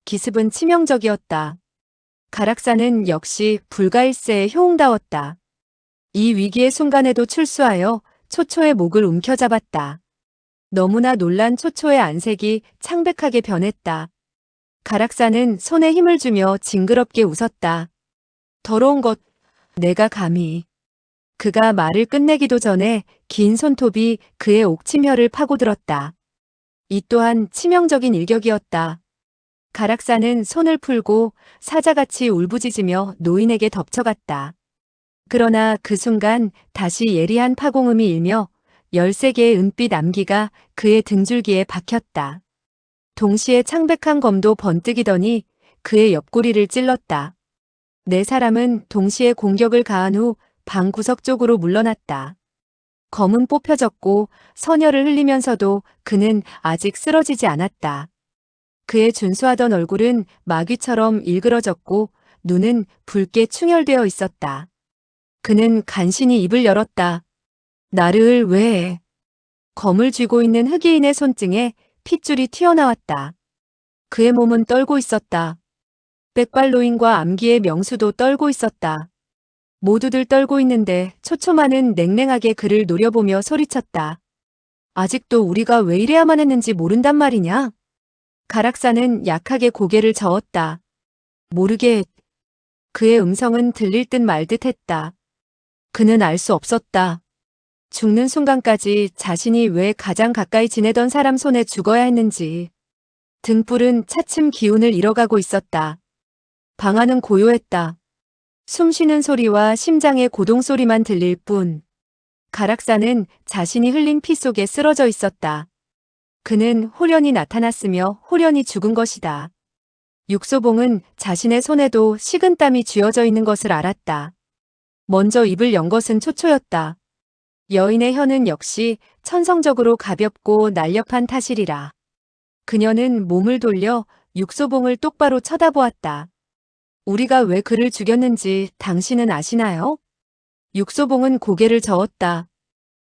기습은 치명적이었다. 가락산은 역시 불가일세에 효웅다웠다. 이 위기의 순간에도 출수하여 초초의 목을 움켜잡았다. 너무나 놀란 초초의 안색이 창백하게 변했다. 가락산은 손에 힘을 주며 징그럽게 웃었다. 더러운 것, 내가 감히. 그가 말을 끝내기도 전에 긴 손톱이 그의 옥침혈을 파고들었다. 이 또한 치명적인 일격이었다. 가락산은 손을 풀고 사자같이 울부짖으며 노인에게 덮쳐갔다. 그러나 그 순간 다시 예리한 파공음이 일며 13개의 은빛 암기가 그의 등줄기에 박혔다. 동시에 창백한 검도 번뜩이더니 그의 옆구리를 찔렀다. 네 사람은 동시에 공격을 가한 후 방 구석 쪽으로 물러났다. 검은 뽑혀졌고 선혈을 흘리면서도 그는 아직 쓰러지지 않았다. 그의 준수하던 얼굴은 마귀처럼 일그러졌고 눈은 붉게 충혈되어 있었다. 그는 간신히 입을 열었다. 나를 왜 해? 검을 쥐고 있는 흑의인의 손등에 핏줄이 튀어나왔다. 그의 몸은 떨고 있었다. 백발노인과 암기의 명수도 떨고 있었다. 모두들 떨고 있는데 초초만은 냉랭하게 그를 노려보며 소리쳤다. 아직도 우리가 왜 이래야만 했는지 모른단 말이냐? 가락산은 약하게 고개를 저었다. 모르게. 그의 음성은 들릴 듯 말 듯 했다. 그는 알 수 없었다. 죽는 순간까지 자신이 왜 가장 가까이 지내던 사람 손에 죽어야 했는지. 등불은 차츰 기운을 잃어가고 있었다. 방 안은 고요했다. 숨쉬는 소리와 심장의 고동 소리만 들릴 뿐. 가락산은 자신이 흘린 피 속에 쓰러져 있었다. 그는 홀연히 나타났으며 홀연히 죽은 것이다. 육소봉은 자신의 손에도 식은땀이 쥐어져 있는 것을 알았다. 먼저 입을 연 것은 초초였다. 여인의 혀는 역시 천성적으로 가볍고 날렵한 탓이리라. 그녀는 몸을 돌려 육소봉을 똑바로 쳐다보았다. 우리가 왜 그를 죽였는지 당신은 아시나요? 육소봉은 고개를 저었다.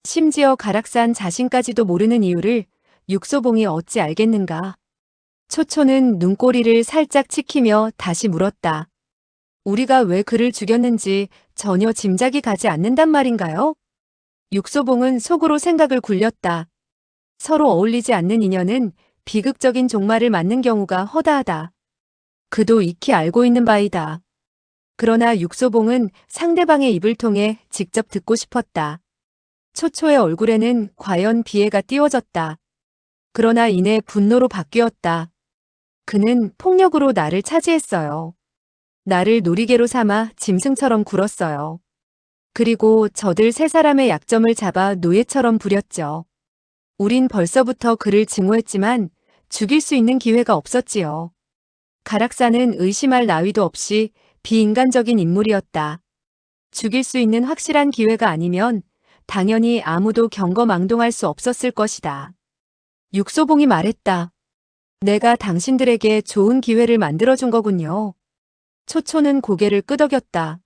심지어 가락산 자신까지도 모르는 이유를 육소봉이 어찌 알겠는가. 초초는 눈꼬리를 살짝 치키며 다시 물었다. 우리가 왜 그를 죽였는지 전혀 짐작이 가지 않는단 말인가요? 육소봉은 속으로 생각을 굴렸다. 서로 어울리지 않는 인연은 비극적인 종말을 맞는 경우가 허다하다. 그도 익히 알고 있는 바이다. 그러나 육소봉은 상대방의 입을 통해 직접 듣고 싶었다. 초초의 얼굴에는 과연 비애가 띄워졌다. 그러나 이내 분노로 바뀌었다. 그는 폭력으로 나를 차지했어요. 나를 놀이개로 삼아 짐승처럼 굴었어요. 그리고 저들 세 사람의 약점을 잡아 노예처럼 부렸죠. 우린 벌써부터 그를 증오했지만 죽일 수 있는 기회가 없었지요. 가락산은 의심할 나위도 없이 비인간적인 인물이었다. 죽일 수 있는 확실한 기회가 아니면 당연히 아무도 경거망동할 수 없었을 것이다. 육소봉이 말했다. 내가 당신들에게 좋은 기회를 만들어준 거군요. 초초는 고개를 끄덕였다.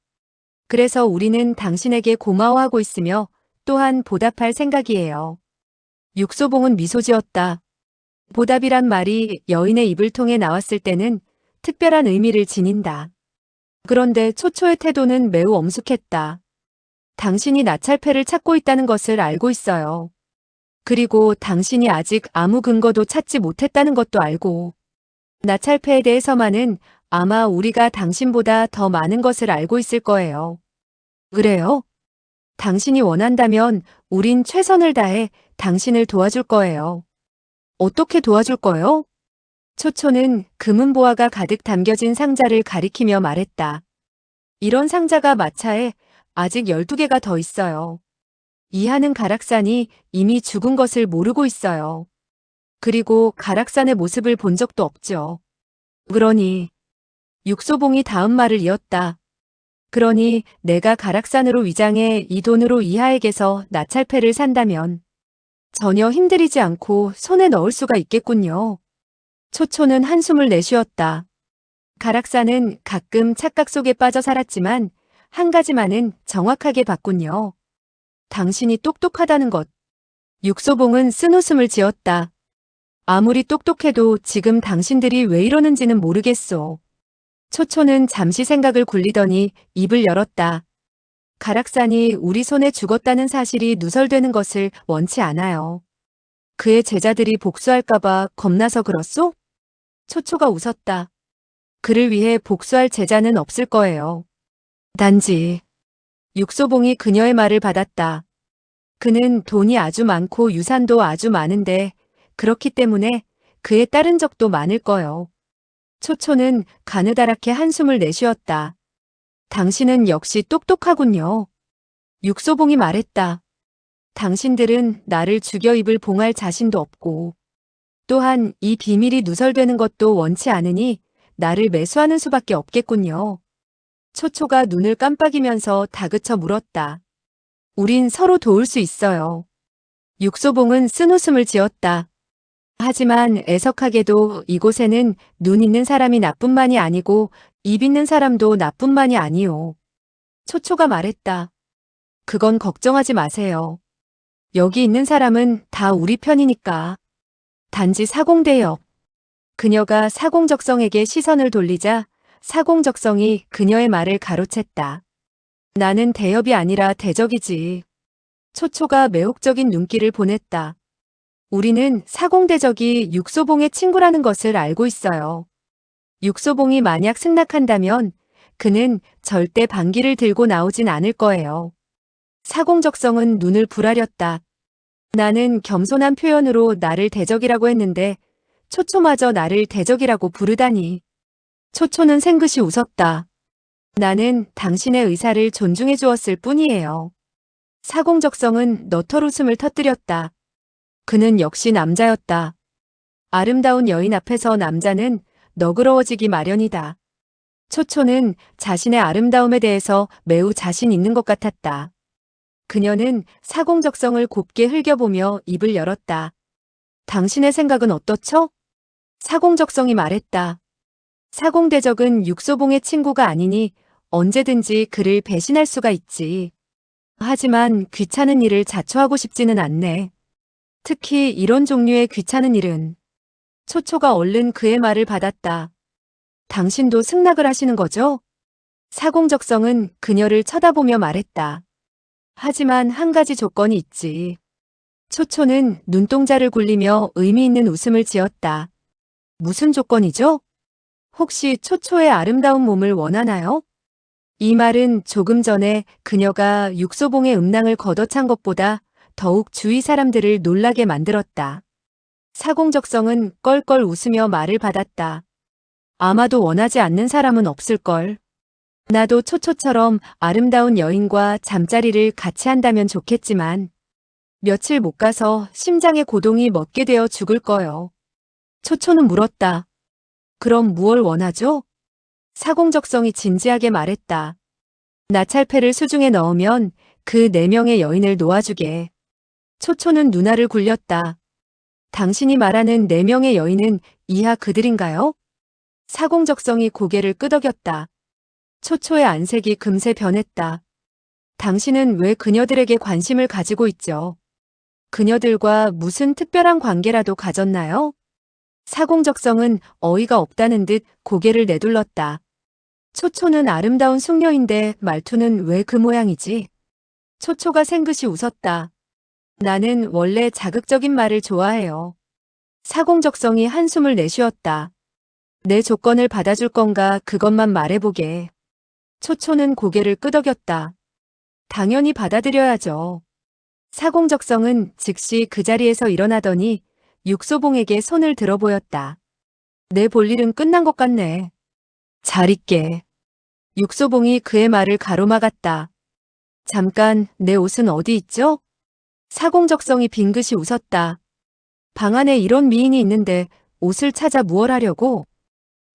그래서 우리는 당신에게 고마워하고 있으며 또한 보답할 생각이에요. 육소봉은 미소 지었다. 보답이란 말이 여인의 입을 통해 나왔을 때는 특별한 의미를 지닌다. 그런데 초초의 태도는 매우 엄숙했다. 당신이 나찰패를 찾고 있다는 것을 알고 있어요. 그리고 당신이 아직 아무 근거도 찾지 못했다는 것도 알고, 나찰패에 대해서만은 아마 우리가 당신보다 더 많은 것을 알고 있을 거예요. 그래요? 당신이 원한다면 우린 최선을 다해 당신을 도와줄 거예요. 어떻게 도와줄 거요? 초초는 금은보화가 가득 담겨진 상자를 가리키며 말했다. 이런 상자가 마차에 아직 12개가 더 있어요. 이하는 가락산이 이미 죽은 것을 모르고 있어요. 그리고 가락산의 모습을 본 적도 없죠. 그러니 육소봉이 다음 말을 이었다. 그러니 내가 가락산으로 위장해 이 돈으로 이하에게서 나찰패를 산다면 전혀 힘들이지 않고 손에 넣을 수가 있겠군요. 초초는 한숨을 내쉬었다. 가락산은 가끔 착각 속에 빠져 살았지만 한 가지만은 정확하게 봤군요. 당신이 똑똑하다는 것. 육소봉은 쓴웃음을 지었다. 아무리 똑똑해도 지금 당신들이 왜 이러는지는 모르겠소. 초초는 잠시 생각을 굴리더니 입을 열었다. 가락산이 우리 손에 죽었다는 사실이 누설되는 것을 원치 않아요. 그의 제자들이 복수할까봐 겁나서 그렇소? 초초가 웃었다. 그를 위해 복수할 제자는 없을 거예요. 단지 육소봉이 그녀의 말을 받았다. 그는 돈이 아주 많고 유산도 아주 많은데 그렇기 때문에 그에 따른 적도 많을 거요. 초초는 가느다랗게 한숨을 내쉬었다. 당신은 역시 똑똑하군요. 육소봉이 말했다. 당신들은 나를 죽여 입을 봉할 자신도 없고 또한 이 비밀이 누설되는 것도 원치 않으니 나를 매수하는 수밖에 없겠군요. 초초가 눈을 깜빡이면서 다그쳐 물었다. 우린 서로 도울 수 있어요. 육소봉은 쓴웃음을 지었다. 하지만 애석하게도 이곳에는 눈 있는 사람이 나뿐만이 아니고 입 있는 사람도 나뿐만이 아니오. 초초가 말했다. 그건 걱정하지 마세요. 여기 있는 사람은 다 우리 편이니까. 단지 사공대역. 그녀가 사공적성에게 시선을 돌리자 사공적성이 그녀의 말을 가로챘다. 나는 대엽이 아니라 대적이지. 초초가 매혹적인 눈길을 보냈다. 우리는 사공대적이 육소봉의 친구라는 것을 알고 있어요. 육소봉이 만약 승낙한다면 그는 절대 반기를 들고 나오진 않을 거예요. 사공적성은 눈을 부라렸다. 나는 겸손한 표현으로 나를 대적이라고 했는데 초초마저 나를 대적이라고 부르다니. 초초는 생긋이 웃었다. 나는 당신의 의사를 존중해 주었을 뿐이에요. 사공적성은 너털 웃음을 터뜨렸다. 그는 역시 남자였다. 아름다운 여인 앞에서 남자는 너그러워지기 마련이다. 초초는 자신의 아름다움에 대해서 매우 자신 있는 것 같았다. 그녀는 사공적성을 곱게 흘겨보며 입을 열었다. 당신의 생각은 어떻죠? 사공적성이 말했다. 사공대적은 육소봉의 친구가 아니니 언제든지 그를 배신할 수가 있지. 하지만 귀찮은 일을 자초하고 싶지는 않네. 특히 이런 종류의 귀찮은 일은. 초초가 얼른 그의 말을 받았다. 당신도 승낙을 하시는 거죠? 사공적성은 그녀를 쳐다보며 말했다. 하지만 한 가지 조건이 있지. 초초는 눈동자를 굴리며 의미 있는 웃음을 지었다. 무슨 조건이죠? 혹시 초초의 아름다운 몸을 원하나요? 이 말은 조금 전에 그녀가 육소봉의 음낭을 걷어찬 것보다 더욱 주위 사람들을 놀라게 만들었다. 사공적성은 껄껄 웃으며 말을 받았다. 아마도 원하지 않는 사람은 없을걸. 나도 초초처럼 아름다운 여인과 잠자리를 같이 한다면 좋겠지만 며칠 못 가서 심장의 고동이 멎게 되어 죽을 거요. 초초는 물었다. 그럼 무얼 원하죠? 사공적성이 진지하게 말했다. 나찰패를 수중에 넣으면 그 4명의 여인을 놓아주게. 초초는 눈알을 굴렸다. 당신이 말하는 4명의 여인은 이하 그들인가요? 사공적성이 고개를 끄덕였다. 초초의 안색이 금세 변했다. 당신은 왜 그녀들에게 관심을 가지고 있죠? 그녀들과 무슨 특별한 관계라도 가졌나요? 사공적성은 어이가 없다는 듯 고개를 내둘렀다. 초초는 아름다운 숙녀인데 말투는 왜 그 모양이지? 초초가 생긋이 웃었다. 나는 원래 자극적인 말을 좋아해요. 사공적성이 한숨을 내쉬었다. 내 조건을 받아줄 건가 그것만 말해보게. 초초는 고개를 끄덕였다. 당연히 받아들여야죠. 사공적성은 즉시 그 자리에서 일어나더니 육소봉에게 손을 들어 보였다. 내 볼일은 끝난 것 같네. 잘 있게. 육소봉이 그의 말을 가로막았다. 잠깐, 내 옷은 어디 있죠? 사공적성이 빙긋이 웃었다. 방 안에 이런 미인이 있는데 옷을 찾아 무얼 하려고?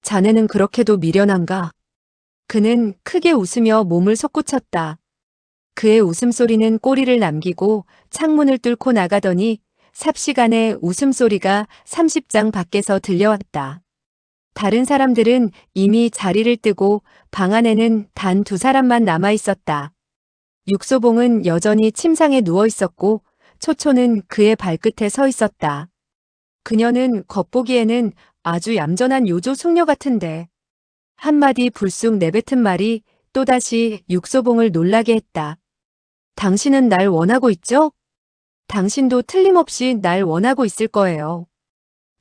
자네는 그렇게도 미련한가? 그는 크게 웃으며 몸을 솟구쳤다. 그의 웃음소리는 꼬리를 남기고 창문을 뚫고 나가더니 삽시간에 웃음소리가 30장 밖에서 들려왔다. 다른 사람들은 이미 자리를 뜨고 방 안에는 단 2사람만 남아 있었다. 육소봉은 여전히 침상에 누워 있었고 초초는 그의 발끝에 서 있었다. 그녀는 겉보기에는 아주 얌전한 요조 숙녀 같은데 한마디 불쑥 내뱉은 말이 또다시 육소봉을 놀라게 했다. 당신은 날 원하고 있죠? 당신도 틀림없이 날 원하고 있을 거예요.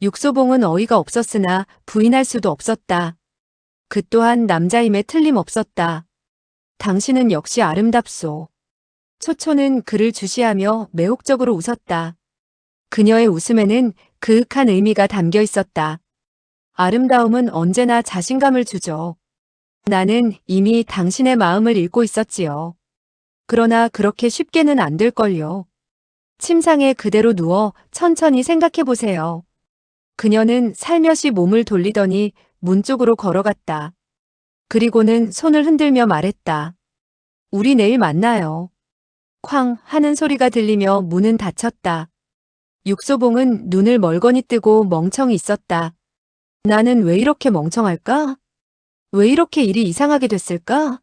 육소봉은 어이가 없었으나 부인할 수도 없었다. 그 또한 남자임에 틀림없었다. 당신은 역시 아름답소. 초초는 그를 주시하며 매혹적으로 웃었다. 그녀의 웃음에는 그윽한 의미가 담겨 있었다. 아름다움은 언제나 자신감을 주죠. 나는 이미 당신의 마음을 읽고 있었지요. 그러나 그렇게 쉽게는 안 될걸요. 침상에 그대로 누워 천천히 생각해 보세요. 그녀는 살며시 몸을 돌리더니 문 쪽으로 걸어갔다. 그리고는 손을 흔들며 말했다. 우리 내일 만나요. 쾅 하는 소리가 들리며 문은 닫혔다. 육소봉은 눈을 멀거니 뜨고 멍청이 있었다. 나는 왜 이렇게 멍청할까? 왜 이렇게 일이 이상하게 됐을까?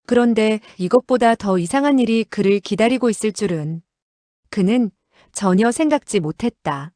그런데 이것보다 더 이상한 일이 그를 기다리고 있을 줄은 그는 전혀 생각지 못했다.